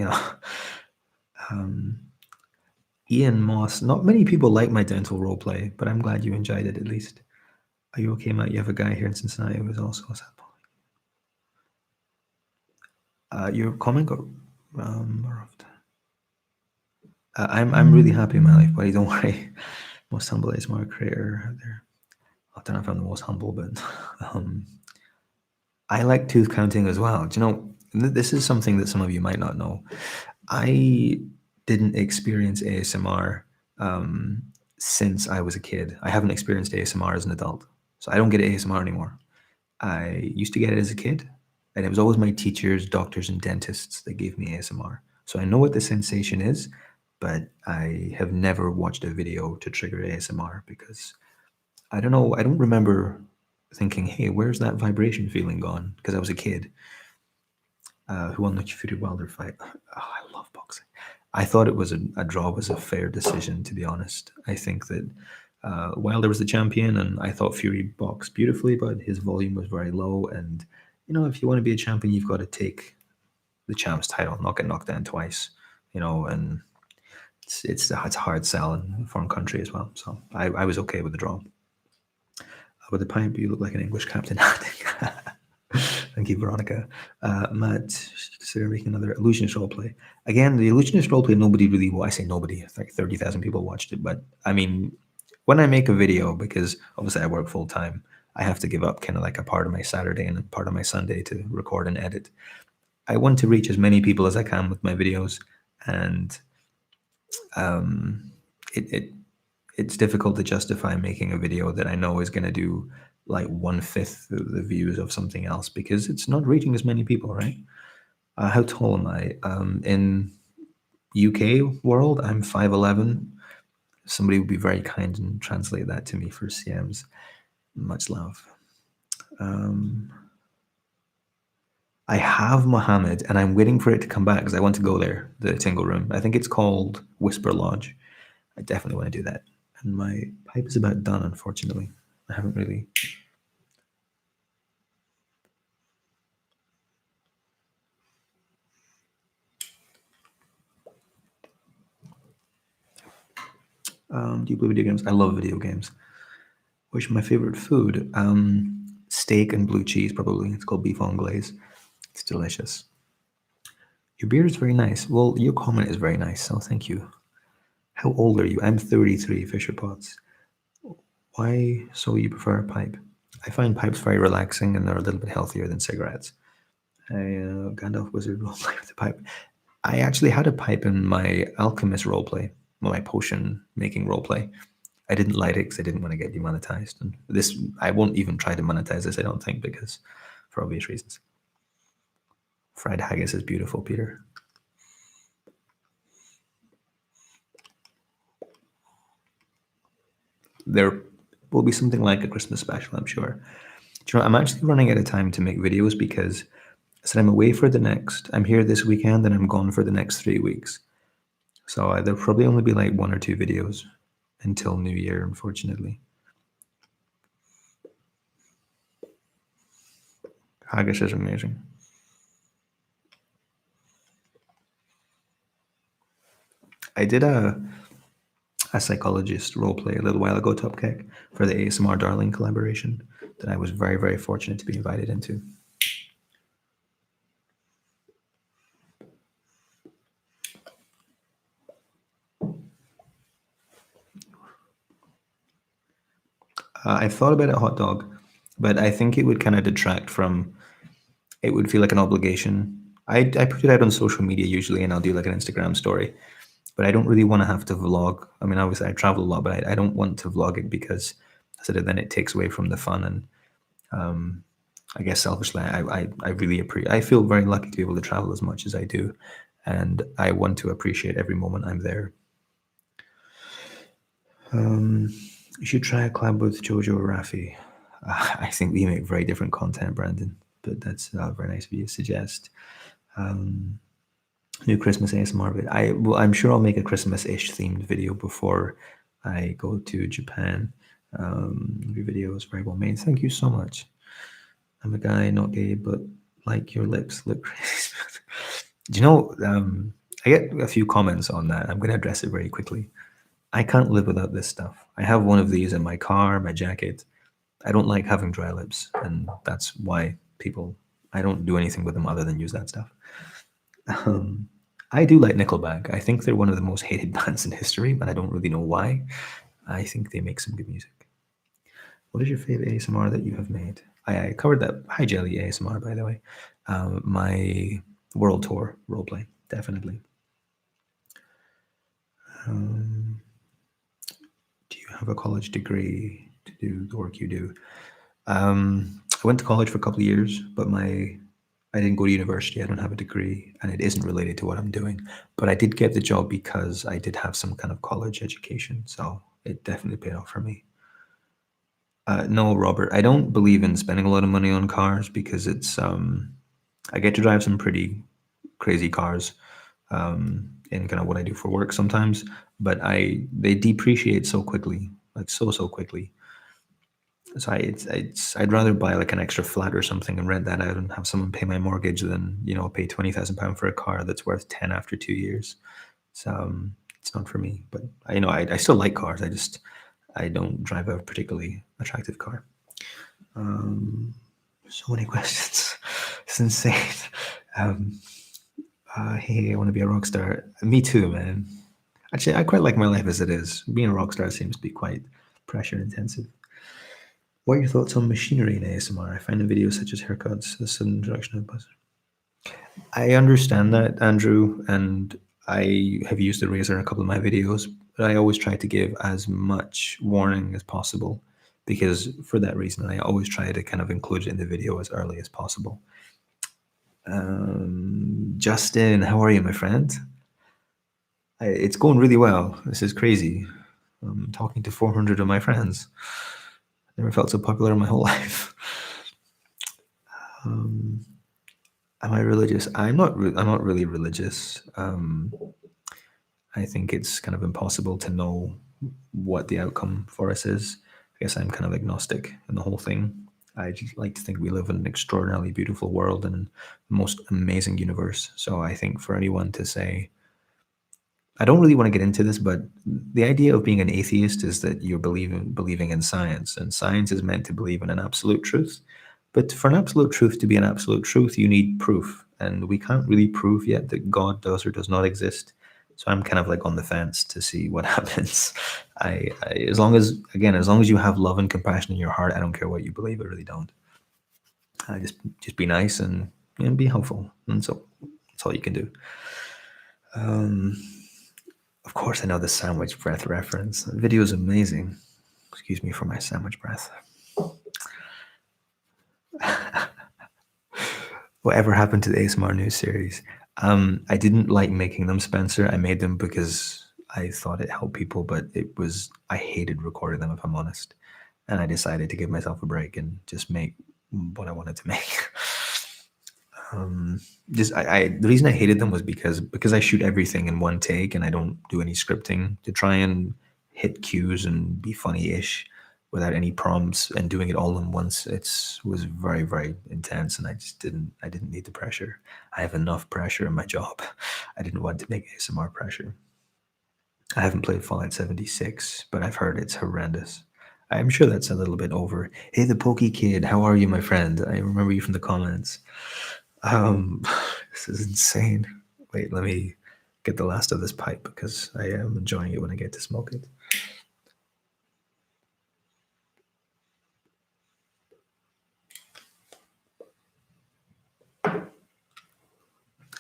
Ian Moss. Not many people like my dental roleplay, but I'm glad you enjoyed it at least. Are you okay, Matt? You have a guy here in Cincinnati who is also a sad boy. Your comment got removed. I'm really happy in my life, buddy. Don't worry. Most humble ASMR creator out there. I don't know if I'm the most humble, but I like tooth counting as well. Do you know, this is something that some of you might not know. I didn't experience ASMR since I was a kid. I haven't experienced ASMR as an adult. So I don't get ASMR anymore. I used to get it as a kid, and it was always my teachers, doctors, and dentists that gave me ASMR. So I know what the sensation is, but I have never watched a video to trigger ASMR because I don't know. I don't remember thinking, hey, where's that vibration feeling gone? Because I was a kid. Who won the Fury Wilder fight? Oh, I love boxing. I thought it was a draw was a fair decision, to be honest. I think that Wilder was the champion, and I thought Fury boxed beautifully, but his volume was very low. And, if you want to be a champion, you've got to take the champ's title, not get knocked down twice, and it's a hard sell in a foreign country as well. So I was okay with the draw. With the pipe, you look like an English captain. Thank you, Veronica. Matt, consider making another illusionist roleplay. Again, the illusionist roleplay, nobody really, I say nobody, like 30,000 people watched it. But I mean, when I make a video, because obviously I work full time, I have to give up kind of like a part of my Saturday and a part of my Sunday to record and edit. I want to reach as many people as I can with my videos, and um, it's difficult to justify making a video that I know is going to do like 1/5 the views of something else because it's not reaching as many people, right? How tall am I? In UK world, I'm 5'11". Somebody would be very kind and translate that to me for CMs. Much love. I have Mohammed, and I'm waiting for it to come back because I want to go there, the single room. I think it's called Whisper Lodge. I definitely want to do that. And my pipe is about done, unfortunately. I haven't really. Do you play video games? I love video games. What's my favorite food? Steak and blue cheese, probably. It's called beef anglaise. It's delicious. Your beard is very nice. Well, your comment is very nice, so thank you. How old are you? I'm 33, Fisher Potts. Why so you prefer a pipe? I find pipes very relaxing and they're a little bit healthier than cigarettes. Gandalf Wizard roleplay with a pipe. I actually had a pipe in my alchemist roleplay, my potion making roleplay. I didn't light it because I didn't want to get demonetized. And this, I won't even try to monetize this, I don't think, because for obvious reasons. Fried haggis is beautiful, Peter. There will be something like a Christmas special, I'm sure. Do you know, I'm actually running out of time to make videos because I said I'm away for the next, I'm here this weekend and I'm gone for the next 3 weeks. So there'll probably only be like 1 or 2 videos until New Year, unfortunately. Haggis is amazing. I did a psychologist roleplay a little while ago, Topcake, for the ASMR Darling collaboration that I was very, very fortunate to be invited into. I thought about a hot dog, but I think it would kind of detract from, it would feel like an obligation. I put it out on social media usually, and I'll do like an Instagram story, but I don't really want to have to vlog. I mean, obviously I travel a lot, but I don't want to vlog it because sort of then it takes away from the fun. And I guess selfishly, I really appreciate, I feel very lucky to be able to travel as much as I do, and I want to appreciate every moment I'm there. You should try a collab with Jojo or Rafi. I think we make very different content, Brandon, but that's very nice of you to suggest. New Christmas ASMR video. Well, I'm sure I'll make a Christmas-ish themed video before I go to Japan. Your video is very well made. Thank you so much. I'm a guy, not gay, but like your lips look crazy. Do you know, I get a few comments on that. I'm going to address it very quickly. I can't live without this stuff. I have one of these in my car, my jacket. I don't like having dry lips, and that's why I don't do anything with them other than use that stuff. I do like Nickelback. I think they're one of the most hated bands in history, but I don't really know why. I think they make some good music. What is your favorite ASMR that you have made? I covered that. Hi, Jelly ASMR, by the way. My world tour roleplay, definitely. Do you have a college degree to do the work you do? I went to college for a couple of years, but I didn't go to university. I don't have a degree, and it isn't related to what I'm doing. But I did get the job because I did have some kind of college education, so it definitely paid off for me. No, Robert, I don't believe in spending a lot of money on cars because it's I get to drive some pretty crazy cars in kind of what I do for work sometimes, but they depreciate so quickly, like so quickly. So I'd rather buy like an extra flat or something and rent that out and have someone pay my mortgage than pay £20,000 for a car that's worth 10 after 2 years. So it's not for me. But I still like cars. I don't drive a particularly attractive car. So many questions. It's insane. Hey, I want to be a rock star. Me too, man. Actually, I quite like my life as it is. Being a rock star seems to be quite pressure intensive. What are your thoughts on machinery in ASMR? I find in videos such as haircuts, the sudden introduction of buzz. I understand that, Andrew, and I have used the razor in a couple of my videos, but I always try to give as much warning as possible because for that reason, I always try to kind of include it in the video as early as possible. Justin, how are you, my friend? It's going really well. This is crazy. I'm talking to 400 of my friends. Never felt so popular in my whole life. Am I religious? I'm not. I'm not really religious. I think it's kind of impossible to know what the outcome for us is. I guess I'm kind of agnostic in the whole thing. I just like to think we live in an extraordinarily beautiful world and the most amazing universe. So I think for anyone to say, I don't really want to get into this, but the idea of being an atheist is that you're believing in science, and science is meant to believe in an absolute truth. But for an absolute truth to be an absolute truth, you need proof, and we can't really prove yet that God does or does not exist. So I'm kind of like on the fence to see what happens. As long as, again, as long as you have love and compassion in your heart, I don't care what you believe. I really don't. Just be nice and be helpful, and so that's all you can do. Of course, I know the sandwich breath reference. The video is amazing. Excuse me for my sandwich breath. Whatever happened to the ASMR news series? I didn't like making them, Spencer. I made them because I thought it helped people, but I hated recording them, if I'm honest. And I decided to give myself a break and just make what I wanted to make. The reason I hated them was because I shoot everything in one take and I don't do any scripting to try and hit cues and be funny-ish without any prompts and doing it all in once. Was very, very intense, and I didn't need the pressure. I have enough pressure in my job. I didn't want to make ASMR pressure. I haven't played Fallout 76, but I've heard it's horrendous. I'm sure that's a little bit over. Hey, the Pokey Kid, how are you, my friend? I remember you from the comments. Um, this is insane. Wait, let me get the last of this pipe because I am enjoying it when I get to smoke it.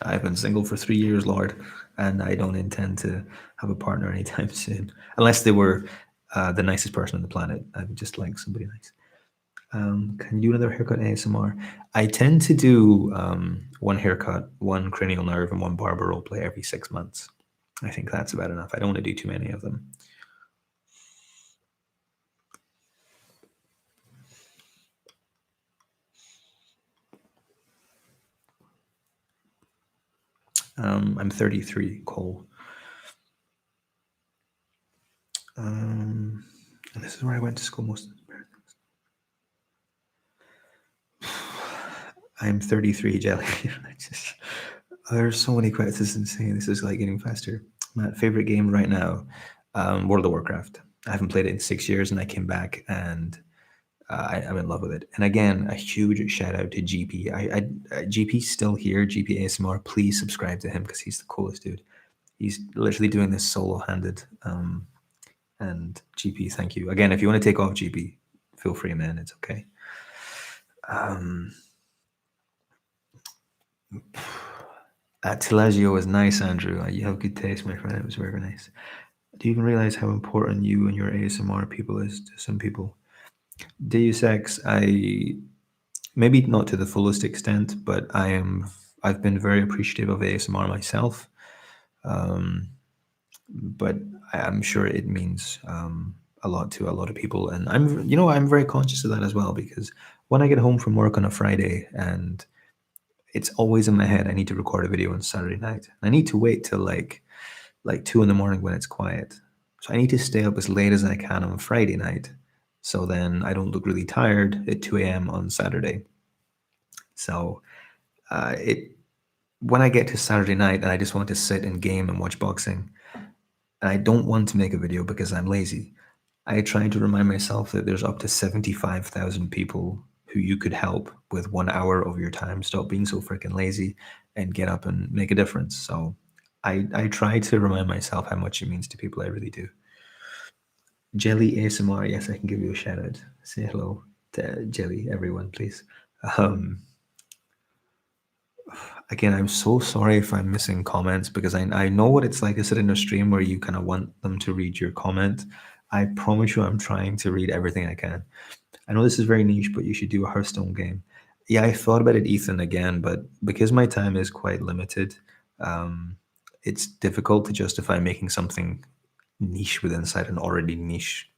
I've been single for 3 years, Lord, and I don't intend to have a partner anytime soon, unless they were the nicest person on the planet. I would just like somebody nice. Can you do another haircut ASMR? I tend to do one haircut, one cranial nerve, and one barber role play every 6 months. I think that's about enough. I don't want to do too many of them. I'm 33, Cole. And this is where I went to school most of the I'm 33, Jelly. There's so many questions. This is insane. This is like getting faster. My favorite game right now, World of Warcraft. I haven't played it in 6 years, and I came back and I'm in love with it. And again, a huge shout out to GP. GP's still here. GP ASMR. Please subscribe to him because he's the coolest dude. He's literally doing this solo-handed. And GP, thank you again. If you want to take off, GP, feel free, man. It's okay. Tilagio was nice, Andrew. You have good taste, my friend. It was very nice. Do you even realize how important you and your ASMR people is to some people? Deus Ex, maybe not to the fullest extent, but I've been very appreciative of ASMR myself. But I'm sure it means a lot to a lot of people, and I'm very conscious of that as well, because when I get home from work on a Friday, and it's always in my head, I need to record a video on Saturday night. I need to wait till like 2 in the morning when it's quiet. So I need to stay up as late as I can on Friday night, so then I don't look really tired at 2 a.m. on Saturday. So when I get to Saturday night and I just want to sit and game and watch boxing, and I don't want to make a video because I'm lazy, I try to remind myself that there's up to 75,000 people who you could help with 1 hour of your time. Stop being so freaking lazy and get up and make a difference. So I try to remind myself how much it means to people. I really do. Jelly ASMR, yes, I can give you a shout out. Say hello. Jelly, everyone, please. Um, Again, I'm so sorry if I'm missing comments because I know what it's like to sit in a stream where you kind of want them to read your comment. I promise you, I'm trying to read everything I can. I know this is very niche, but you should do a Hearthstone game. Yeah, I thought about it, Ethan, again, but because my time is quite limited, um, it's difficult to justify making something niche within inside an already niche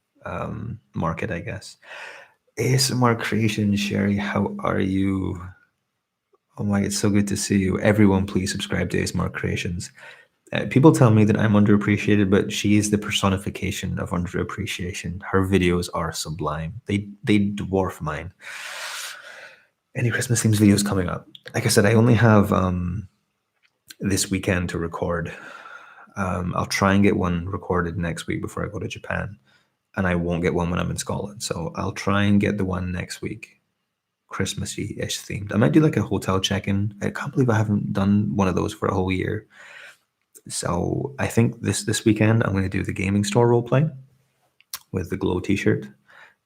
market, I guess. ASMR creation, Sherry, how are you? Oh my, it's so good to see you. Everyone, please subscribe to ASMR Creations. People tell me that I'm underappreciated, but she is the personification of underappreciation. Her videos are sublime. They dwarf mine. Any Christmas themes videos coming up? Like I said, I only have this weekend to record. I'll try and get one recorded next week before I go to Japan, and I won't get one when I'm in Scotland. So I'll try and get the one next week, Christmassy-ish themed. I might do like a hotel check-in. I can't believe I haven't done one of those for a whole year. So I think this weekend I'm going to do the gaming store roleplay with the glow T-shirt,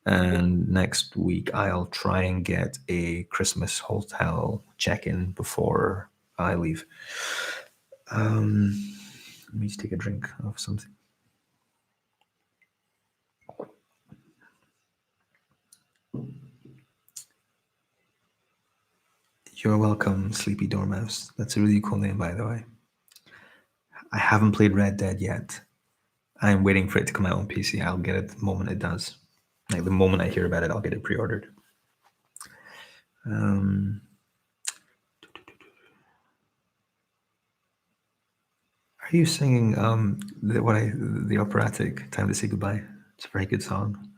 and next week I'll try and get a Christmas hotel check-in before I leave. Let me just take a drink of something. You're welcome, Sleepy Dormouse. That's a really cool name, by the way. I haven't played Red Dead yet. I'm waiting for it to come out on PC. I'll get it the moment it does. Like the moment I hear about it, I'll get it pre-ordered. Are you singing the operatic "Time to Say Goodbye"? It's a very good song.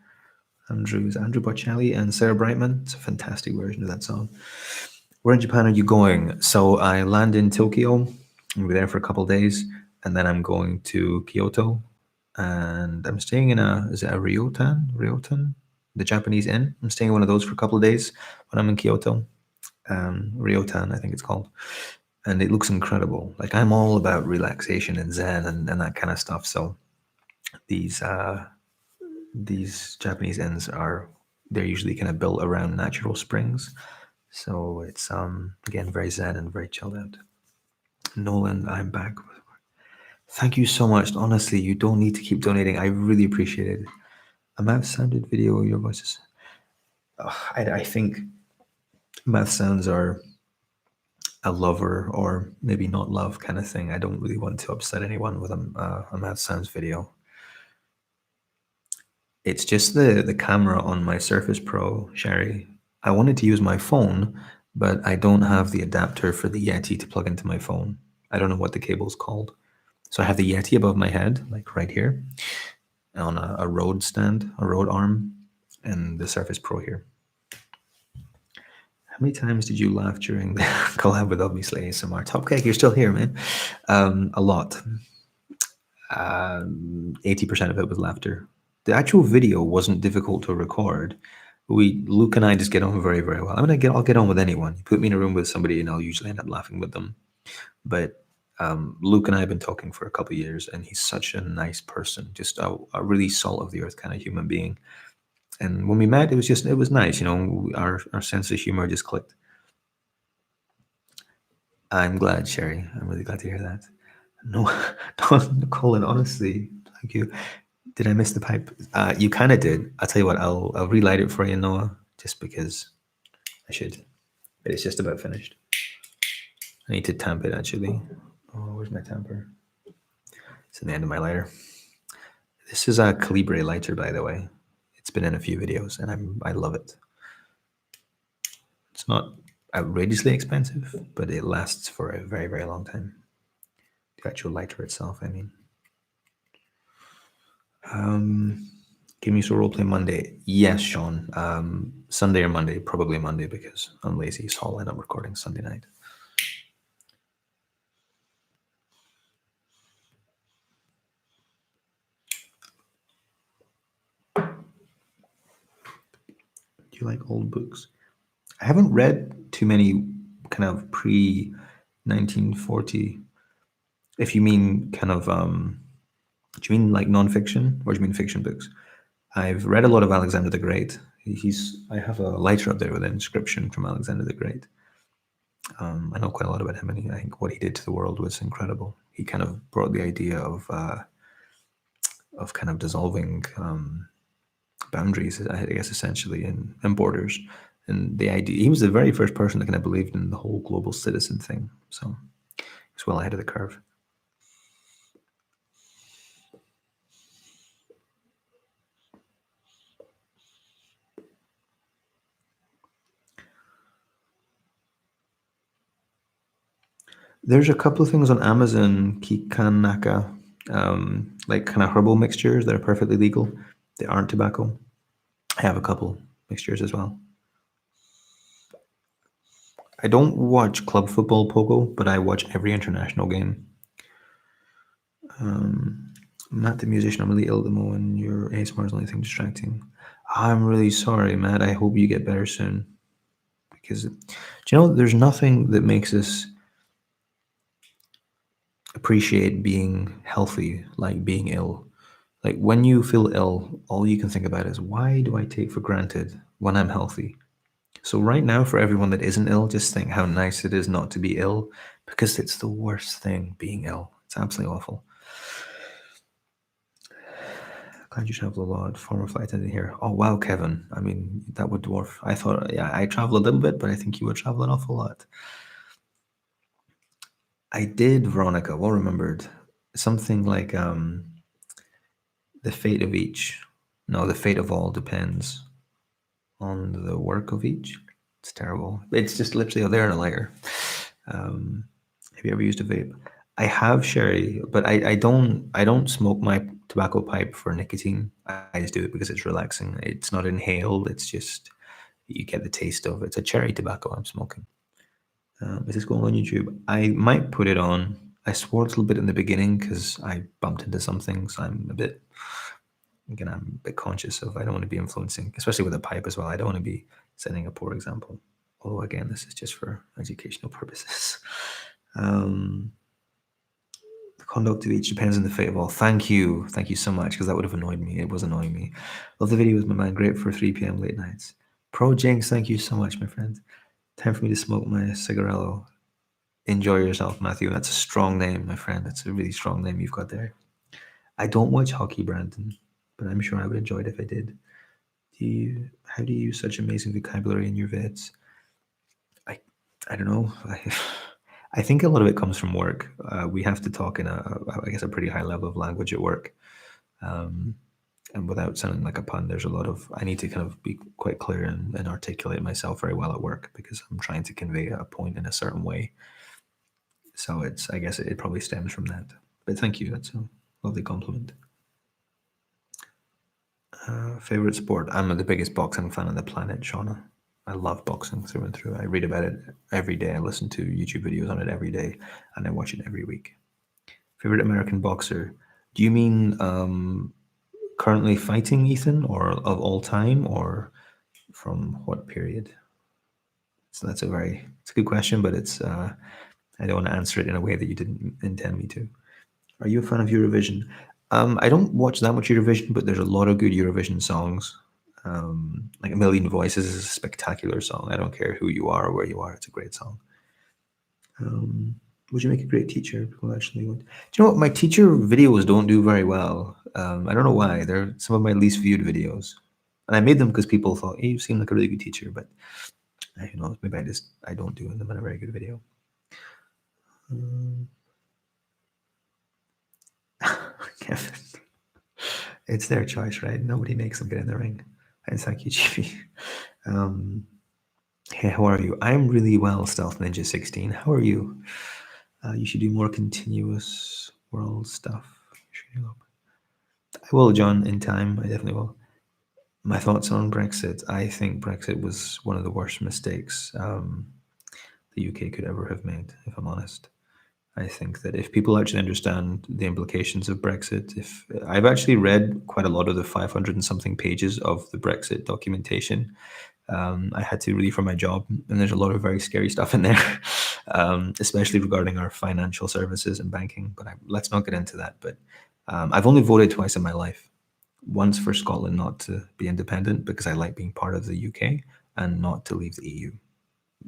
Andrew Bocelli and Sarah Brightman. It's a fantastic version of that song. Where in Japan are you going? So I land in Tokyo. I'll be there for a couple of days, and then I'm going to Kyoto, and I'm staying in a Ryotan, the Japanese inn. I'm staying in one of those for a couple of days when I'm in Kyoto. Ryotan, I think it's called, and it looks incredible. Like I'm all about relaxation and Zen and that kind of stuff. So these Japanese inns they're usually kind of built around natural springs. So it's again very zen and very chilled out. Nolan, I'm back. Thank you so much. Honestly, you don't need to keep donating. I really appreciate it. A mouth sounded video, your voices. I think mouth sounds are a lover or maybe not love kind of thing. I don't really want to upset anyone with a mouth sounds video. It's just the camera on my Surface Pro, Sherry. I wanted to use my phone, but I don't have the adapter for the Yeti to plug into my phone. I don't know what the cable's called. So I have the Yeti above my head, like right here, on a Rode stand, a Rode arm, and the Surface Pro here. How many times did you laugh during the collab with Obviously ASMR? Topcake, you're still here, man. A lot. 80% of it was laughter. The actual video wasn't difficult to record. Luke and I just get on very, very well. I'll get on with anyone. You put me in a room with somebody and I'll usually end up laughing with them. But Luke and I have been talking for a couple of years, and he's such a nice person, just a really salt of the earth kind of human being. And when we met, it was nice. You know, our sense of humor just clicked. I'm glad, Sherry. I'm really glad to hear that. No, Colin, honestly, thank you. Did I miss the pipe? You kind of did. I'll tell you what, I'll relight it for you, Noah, just because I should. But it's just about finished. I need to tamp it, actually. Oh, where's my tamper? It's in the end of my lighter. This is a Calibre lighter, by the way. It's been in a few videos, and I love it. It's not outrageously expensive, but it lasts for a very, very long time. The actual lighter itself, I mean. Give me some roleplay Monday. Yes, Sean. Sunday or Monday, probably Monday because I'm lazy, so I'll end up recording Sunday night. Do you like old books? I haven't read too many kind of pre 1940. If you mean kind of, do you mean like nonfiction or do you mean fiction books? I've read a lot of Alexander the Great. I have a lighter up there with an inscription from Alexander the Great. I know quite a lot about him, and I think what he did to the world was incredible. He kind of brought the idea of kind of dissolving boundaries, I guess, essentially, and borders. And the idea, he was the very first person that kind of believed in the whole global citizen thing. So he's well ahead of the curve. There's a couple of things on Amazon, Kikanaka, like kind of herbal mixtures that are perfectly legal. They aren't tobacco. I have a couple mixtures as well. I don't watch club football pogo, but I watch every international game. I'm not the musician. I'm really ill at the moment. Your ASMR is the only thing distracting. I'm really sorry, Matt. I hope you get better soon. Because, do you know, there's nothing that makes us appreciate being healthy like being ill. Like when you feel ill, all you can think about is why do I take for granted when I'm healthy? So right now, for everyone that isn't ill, just think how nice it is not to be ill, because it's the worst thing being ill. It's absolutely awful. Glad you travel a lot. Former flight attendant here. Oh wow, Kevin. I mean, that would dwarf. I thought, yeah, I travel a little bit, but I think you would travel an awful lot. I did, Veronica. Well remembered. Something like the fate of each. No, the fate of all depends on the work of each. It's terrible. It's just literally there in a lighter. Have you ever used a vape? I have, Sherry, but I don't smoke my tobacco pipe for nicotine. I just do it because it's relaxing. It's not inhaled. It's just you get the taste of it. It's a cherry tobacco I'm smoking. Is this going on YouTube? I might put it on. I swore a little bit in the beginning because I bumped into some things. I'm a bit conscious of. I don't want to be influencing, especially with a pipe as well. I don't want to be setting a poor example. Although again, this is just for educational purposes. The conduct of each depends on the fate of all. Thank you so much, because that would have annoyed me. It was annoying me. Love the videos, my man. Great for 3 p.m. late nights. Pro Jinx, thank you so much, my friend. Time for me to smoke my cigarello. Enjoy yourself, Matthew. That's a strong name, my friend. That's a really strong name you've got there. I don't watch hockey, Brandon, but I'm sure I would enjoy it if I did. How do you use such amazing vocabulary in your vids? I don't know. I think a lot of it comes from work. We have to talk in I guess, a pretty high level of language at work. And without sounding like a pun, I need to kind of be quite clear and articulate myself very well at work, because I'm trying to convey a point in a certain way. So I guess it probably stems from that. But thank you. That's a lovely compliment. Favorite sport? I'm the biggest boxing fan on the planet, Shauna. I love boxing through and through. I read about it every day. I listen to YouTube videos on it every day, and I watch it every week. Favorite American boxer? Do you mean currently fighting, Ethan, or of all time, or from what period? So it's a good question, but I don't want to answer it in a way that you didn't intend me to. Are you a fan of Eurovision? I don't watch that much Eurovision, but there's a lot of good Eurovision songs. Like A Million Voices is a spectacular song. I don't care who you are or where you are; it's a great song. Would you make a great teacher? People actually would. Do you know what? My teacher videos don't do very well. I don't know why. They're some of my least viewed videos, and I made them because people thought, "Hey, you seem like a really good teacher," but who knows? Maybe I don't do them in a very good video. Kevin. It's their choice, right? Nobody makes them get in the ring. And thank you, Chibi. Hey, how are you? I'm really well, Stealth Ninja 16. How are you? You should do more continuous world stuff. I will, John, in time. I definitely will. My thoughts on Brexit. I think Brexit was one of the worst mistakes the UK could ever have made, if I'm honest. I think that if people actually understand the implications of Brexit, if I've actually read quite a lot of the 500 and something pages of the Brexit documentation, I had to really for my job, and there's a lot of very scary stuff in there, especially regarding our financial services and banking. But let's not get into that. But I've only voted twice in my life, once for Scotland not to be independent because I like being part of the UK and not to leave the EU.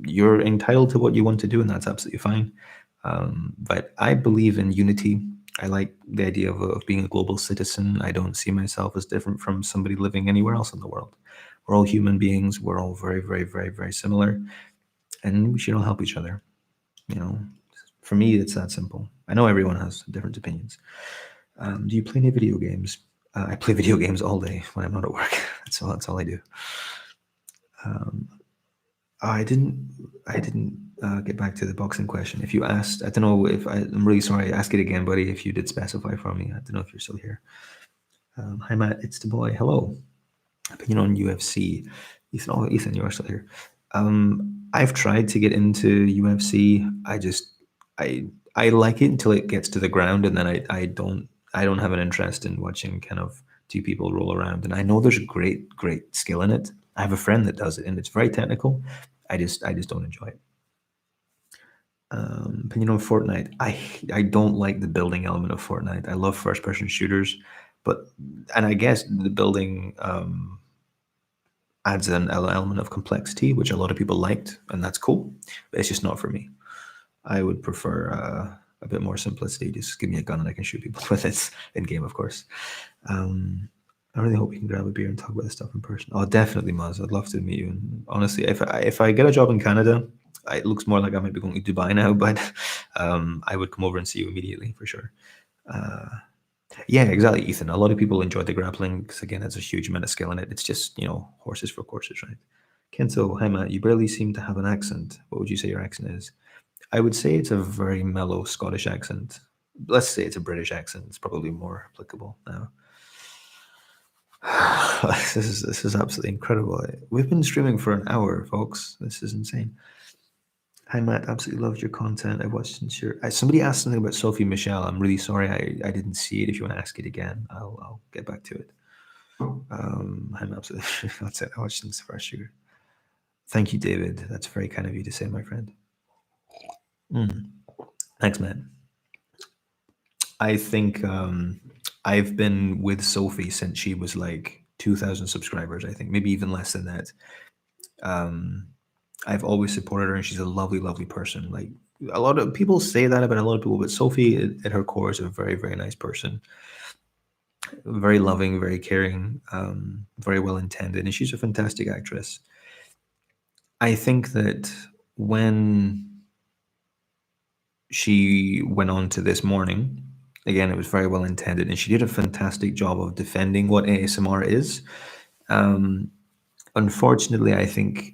You're entitled to what you want to do, and that's absolutely fine. But I believe in unity. I like the idea of being a global citizen. I don't see myself as different from somebody living anywhere else in the world. We're all human beings. We're all very, very, very, very similar, and we should all help each other. You know, for me, it's that simple. I know everyone has different opinions. Do you play any video games? I play video games all day when I'm not at work. That's all I do. I didn't get back to the boxing question. If you asked, I don't know if I'm really sorry. Ask it again, buddy. If you did specify for me, I don't know if you're still here. Hi Matt, it's the boy. Hello. Opinion on UFC. Ethan, oh Ethan, you are still here. I've tried to get into UFC. I like it until it gets to the ground, and then I don't have an interest in watching kind of two people roll around. And I know there's great skill in it. I have a friend that does it, and it's very technical. I just don't enjoy it. Opinion on Fortnite. I don't like the building element of Fortnite. I love first person shooters, and I guess the building adds an element of complexity, which a lot of people liked, and that's cool. But it's just not for me. I would prefer a bit more simplicity. Just give me a gun and I can shoot people with it in game, of course. I really hope we can grab a beer and talk about this stuff in person. Oh, definitely, Maz. I'd love to meet you. And honestly, if I get a job in Canada, it looks more like I might be going to Dubai now, but I would come over and see you immediately for sure. Yeah, exactly, Ethan. A lot of people enjoy the grappling because, again, there's a huge amount of skill in it. It's just, horses for courses, right? Kento, hi, Matt. You barely seem to have an accent. What would you say your accent is? I would say it's a very mellow Scottish accent. Let's say it's a British accent. It's probably more applicable now. This is absolutely incredible. We've been streaming for an hour, folks. This is insane. Hi Matt, absolutely loved your content. I watched since somebody asked something about Sophie Michelle. I'm really sorry I didn't see it. If you want to ask it again, I'll get back to it. I'm absolutely that's it. I watched since the first year. Thank you, David. That's very kind of you to say, my friend. Thanks, man. I think I've been with Sophie since she was like 2,000 subscribers. I think maybe even less than that. I've always supported her, and she's a lovely, lovely person. Like a lot of people say that about a lot of people, but Sophie, at her core, is a very, very nice person. Very loving, very caring, very well intended, and she's a fantastic actress. I think that when she went on to This Morning, again, it was very well intended, and she did a fantastic job of defending what ASMR is. Unfortunately, I think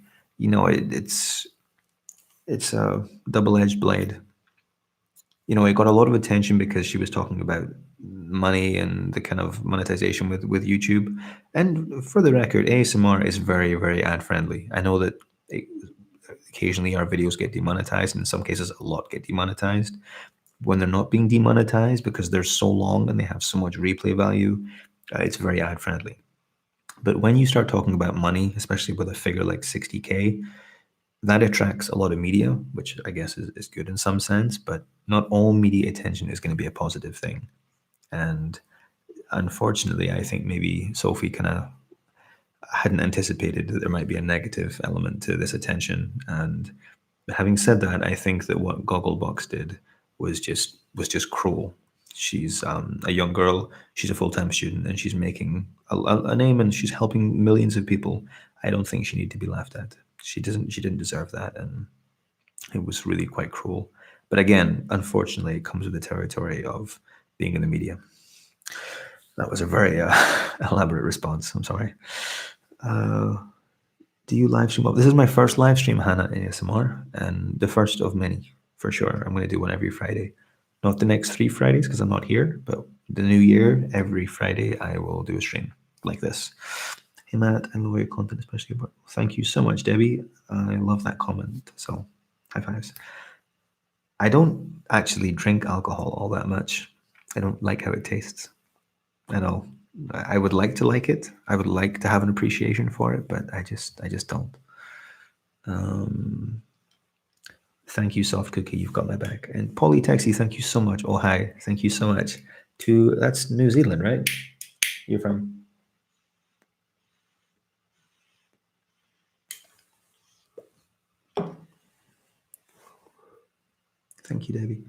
it's a double-edged blade. It got a lot of attention because she was talking about money and the kind of monetization with YouTube. And for the record, ASMR is very, very ad friendly. I know that occasionally our videos get demonetized, and in some cases a lot get demonetized. When they're not being demonetized because they're so long and they have so much replay value, it's very ad friendly. But when you start talking about money, especially with a figure like 60K, that attracts a lot of media, which I guess is good in some sense, but not all media attention is going to be a positive thing. And unfortunately, I think maybe Sophie kind of hadn't anticipated that there might be a negative element to this attention. And having said that, I think that what Gogglebox did was just cruel. She's a young girl. She's a full-time student, and she's making a name, and she's helping millions of people. I don't think she needed to be laughed at. She didn't deserve that, and it was really quite cruel. But again, unfortunately, it comes with the territory of being in the media. That was a very elaborate response. I'm sorry. Do you live stream? This is my first live stream, Hannah, ASMR, and the first of many, for sure. I'm going to do one every Friday. Not the next 3 Fridays because I'm not here, but the new year, every Friday, I will do a stream like this. Hey, Matt, I love your content, especially. But thank you so much, Debbie. I love that comment. So, high fives. I don't actually drink alcohol all that much. I don't like how it tastes. I know. I would like to like it. I would like to have an appreciation for it, but I just don't. Thank you, Soft Cookie. You've got my back. And Polytaxi, thank you so much. Oh, hi. Thank you so much. That's New Zealand, right? You're from? Thank you, Debbie.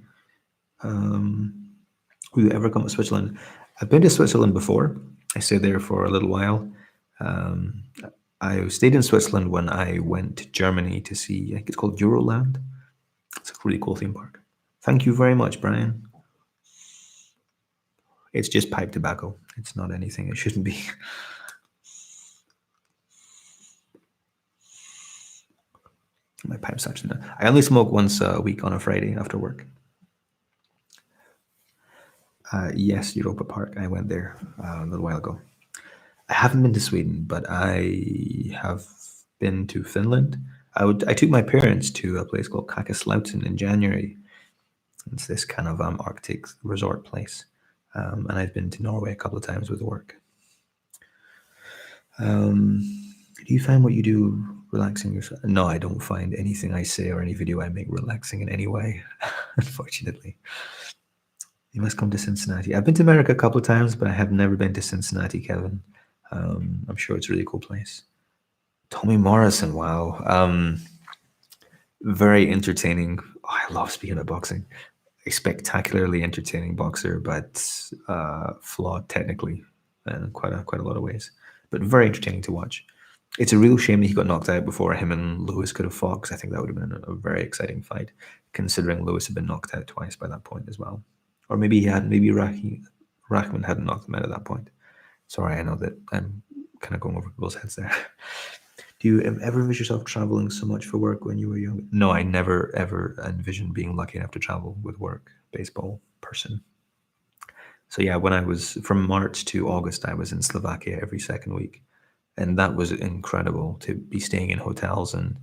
Will you ever come to Switzerland? I've been to Switzerland before. I stayed there for a little while. Um, I stayed in Switzerland when I went to Germany to see, I think it's called Euroland. It's a really cool theme park. Thank you very much, Brian. It's just pipe tobacco. It's not anything it shouldn't be. My pipe's actually not. I only smoke once a week on a Friday after work. Yes, Europa Park. I went there a little while ago. I haven't been to Sweden, but I have been to Finland. I took my parents to a place called Kakaslauten in January. It's this kind of Arctic resort place, and I've been to Norway a couple of times with work. Do you find what you do relaxing yourself? No, I don't find anything I say or any video I make relaxing in any way, unfortunately. You must come to Cincinnati. I've been to America a couple of times, but I have never been to Cincinnati, Kevin. I'm sure it's a really cool place. Tommy Morrison, wow. Very entertaining. Oh, I love speaking of boxing. A spectacularly entertaining boxer, but flawed technically in quite a lot of ways. But very entertaining to watch. It's a real shame that he got knocked out before him and Lewis could have fought, because I think that would have been a very exciting fight, considering Lewis had been knocked out twice by that point as well. Or maybe he had, maybe Rahman hadn't knocked him out at that point. Sorry, I know that I'm kind of going over people's heads there. Do you ever envision yourself traveling so much for work when you were young? No, I never ever envisioned being lucky enough to travel with work. Baseball person. So yeah, when I was from March to August, I was in Slovakia every second week, and that was incredible to be staying in hotels and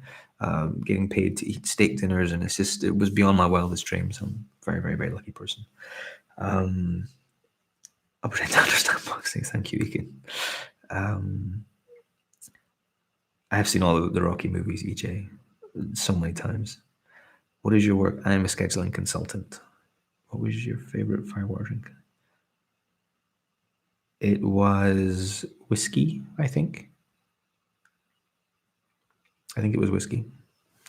getting paid to eat steak dinners, and it was beyond my wildest dreams. I'm a very, very, very lucky person. I'll pretend to understand boxing. Thank you, Ekin. I have seen all the Rocky movies, EJ, so many times. What is your work? I am a scheduling consultant. What was your favorite firewater drink? It was whiskey, I think. I think it was whiskey.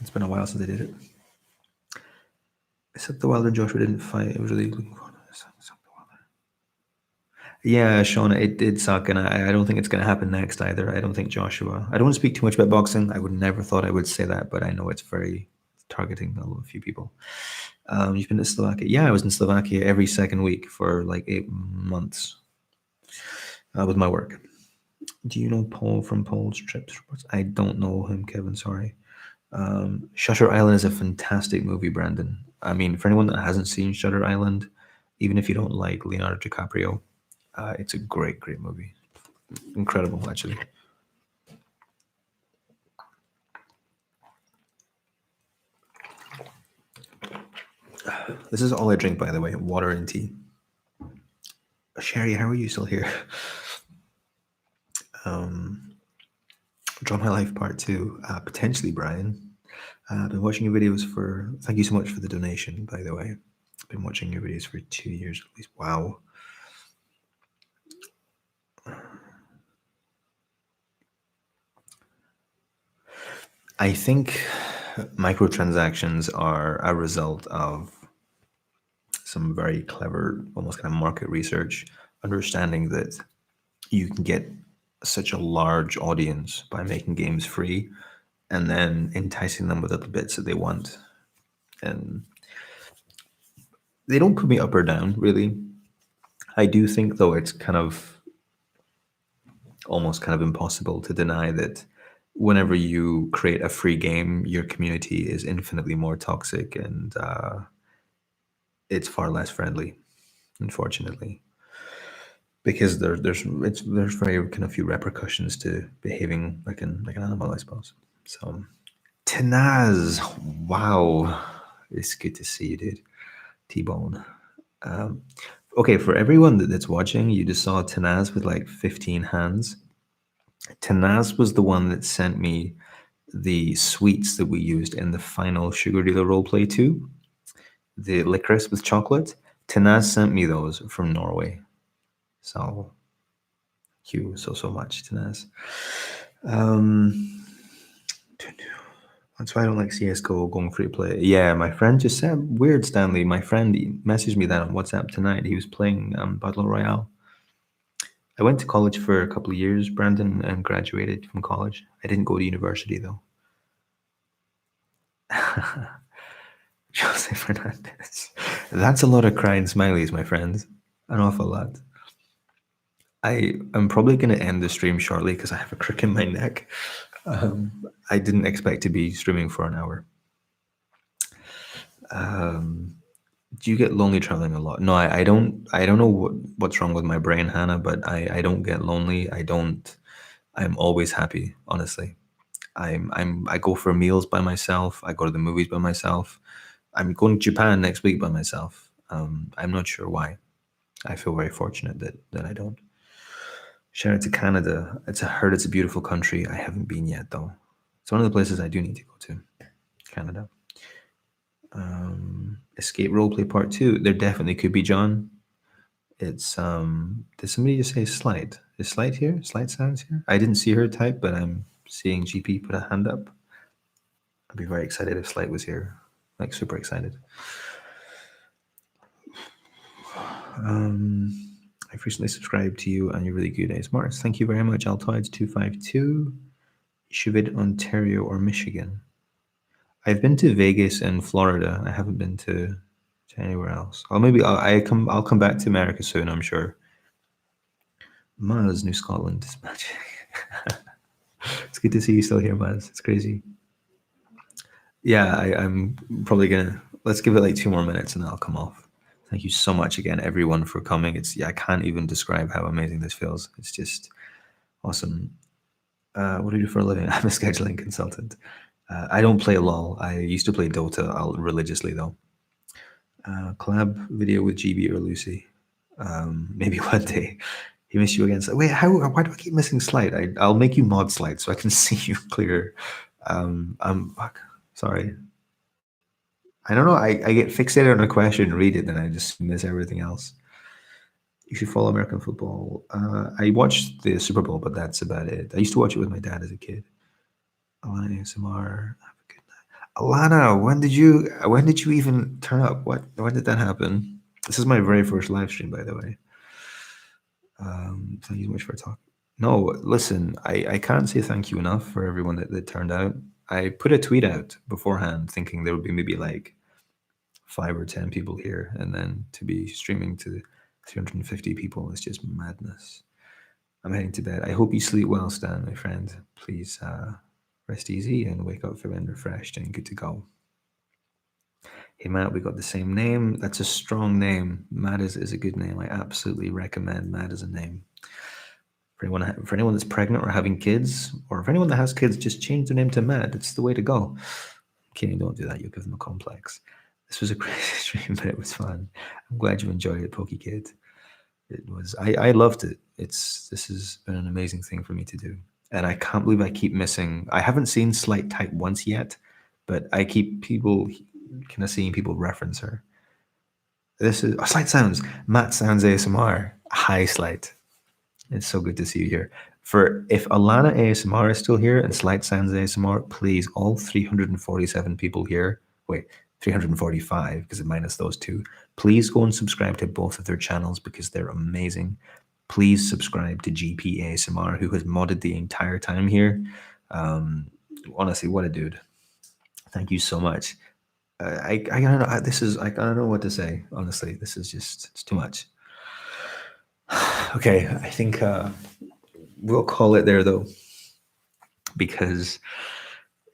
It's been a while since I did it. Except the Wilder and Joshua didn't fight. It was really looking forward to this. Yeah, Shauna, it did suck, and I don't think it's going to happen next either. I don't think Joshua. I don't want to speak too much about boxing. I would never thought I would say that, but I know it's very targeting a few people. You've been to Slovakia? Yeah, I was in Slovakia every second week for like 8 months with my work. Do you know Paul from Paul's Trips Reports? I don't know him, Kevin. Sorry. Shutter Island is a fantastic movie, Brandon. I mean, for anyone that hasn't seen Shutter Island, even if you don't like Leonardo DiCaprio, it's a great, great movie. Incredible, actually. This is all I drink, by the way, water and tea. Sherry, how are you still here? Draw My Life Part 2, potentially, Brian. I've been watching your videos for, thank you so much for the donation, by the way. I've been watching your videos for 2 years at least. Wow. I think microtransactions are a result of some very clever, almost kind of market research, understanding that you can get such a large audience by making games free and then enticing them with little bits that they want. And they don't put me up or down, really. I do think, though, it's kind of almost kind of impossible to deny that whenever you create a free game, your community is infinitely more toxic and it's far less friendly, unfortunately, because there's very kind of few repercussions to behaving like an animal, I suppose. So, Tanaz, wow, it's good to see you, dude. T-Bone. Okay, for everyone that's watching, you just saw Tanaz with like 15 hands. Tanaz was the one that sent me the sweets that we used in the final Sugar Dealer roleplay 2, the licorice with chocolate. Tanaz sent me those from Norway. So, thank you so much, Tanaz. That's why I don't like CS:GO going free to play. Yeah, my friend just said, weird, Stanley. My friend messaged me that on WhatsApp tonight. He was playing Battle Royale. I went to college for a couple of years, Brandon, and graduated from college. I didn't go to university, though. Jose Fernandez. That's a lot of crying smileys, my friends. An awful lot. I'm probably going to end the stream shortly because I have a crick in my neck. I didn't expect to be streaming for an hour. Do you get lonely traveling a lot? No, I don't. I don't know what's wrong with my brain, Hannah. But I don't get lonely. I don't. I'm always happy. Honestly, I go for meals by myself. I go to the movies by myself. I'm going to Japan next week by myself. I'm not sure why. I feel very fortunate that I don't. Shout out to Canada. I heard it's a beautiful country. I haven't been yet though. It's one of the places I do need to go to. Canada. Escape Roleplay Part 2. There definitely could be, John. It's did somebody just say Slide? Is Slide here? Slide sounds here? I didn't see her type, but I'm seeing GP put a hand up. I'd be very excited if Slide was here. Like super excited. I've recently subscribed to you and you're really good ASMRs. Thank you very much, Altoids252. Should Ontario or Michigan? I've been to Vegas and Florida. I haven't been to anywhere else. Or maybe I'll come back to America soon, I'm sure. Maz, New Scotland is magic. It's good to see you still here, Maz. It's crazy. Yeah, I'm probably gonna let's give it like 2 more minutes and then I'll come off. Thank you so much again, everyone, for coming. I can't even describe how amazing this feels. It's just awesome. What do you do for a living? I'm a scheduling consultant. I don't play LOL. I used to play Dota religiously though. Collab video with GB or Lucy. Maybe one day. He missed you again. So, wait, why do I keep missing Slide? I'll make you mod Slide so I can see you clearer. Fuck. Sorry. I don't know. I get fixated on a question, read it, and I just miss everything else. You should follow American football. I watched the Super Bowl, but that's about it. I used to watch it with my dad as a kid. Alana ASMR. Have a good night. Alana, when did you even turn up? When did that happen? This is my very first live stream, by the way. Thank you so much for talking. No, listen, I can't say thank you enough for everyone that turned out. I put a tweet out beforehand thinking there would be maybe like 5 or 10 people here, and then to be streaming to 350 people is just madness. I'm heading to bed. I hope you sleep well, Stan, my friend. Please rest easy and wake up feeling refreshed and good to go. Hey, Matt, we got the same name. That's a strong name. Matt is a good name. I absolutely recommend Matt as a name. For anyone that's pregnant or having kids, or for anyone that has kids, just change their name to Matt. It's the way to go. Kidding, don't do that. You'll give them a complex. This was a crazy stream, but it was fun. I'm glad you enjoyed it, Pokey Kid. It was. I loved it. This has been an amazing thing for me to do, and I can't believe I keep missing. I haven't seen Slight type once yet, but I keep kind of seeing people reference her. This is Slight Sounds. Matt Sounds ASMR. Hi, Slight. It's so good to see you here. If Alana ASMR is still here and Slight Sounds ASMR, please, all 347 people here. Wait, 345 because it minus those 2. Please go and subscribe to both of their channels because they're amazing. Please subscribe to GP ASMR, who has modded the entire time here. Honestly, what a dude! Thank you so much. I don't know. I don't know what to say. Honestly, this is it's too much. Okay, I think we'll call it there though, because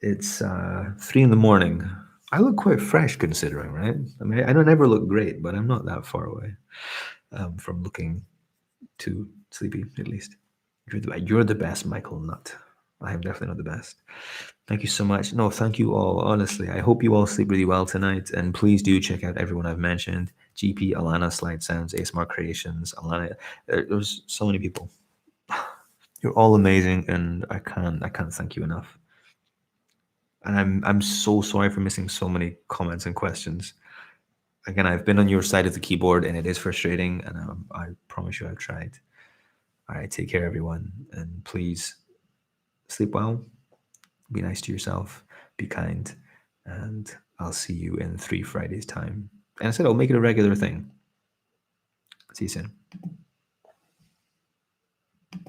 it's 3 a.m. I look quite fresh considering, right? I mean, I don't ever look great, but I'm not that far away from looking too sleepy, at least. You're the best, Michael Nutt. I am definitely not the best. Thank you so much. No, thank you all. Honestly, I hope you all sleep really well tonight. And please do check out everyone I've mentioned. GP, Alana, Slide Sounds, ASMR Creations, Alana. There's so many people. You're all amazing, and I can't thank you enough. And I'm so sorry for missing so many comments and questions. Again, I've been on your side of the keyboard, and it is frustrating. And I promise you, I've tried. All right, take care, everyone, and please sleep well. Be nice to yourself. be kind, and I'll see you in 3 Fridays' time. And I said I'll make it a regular thing. See you soon.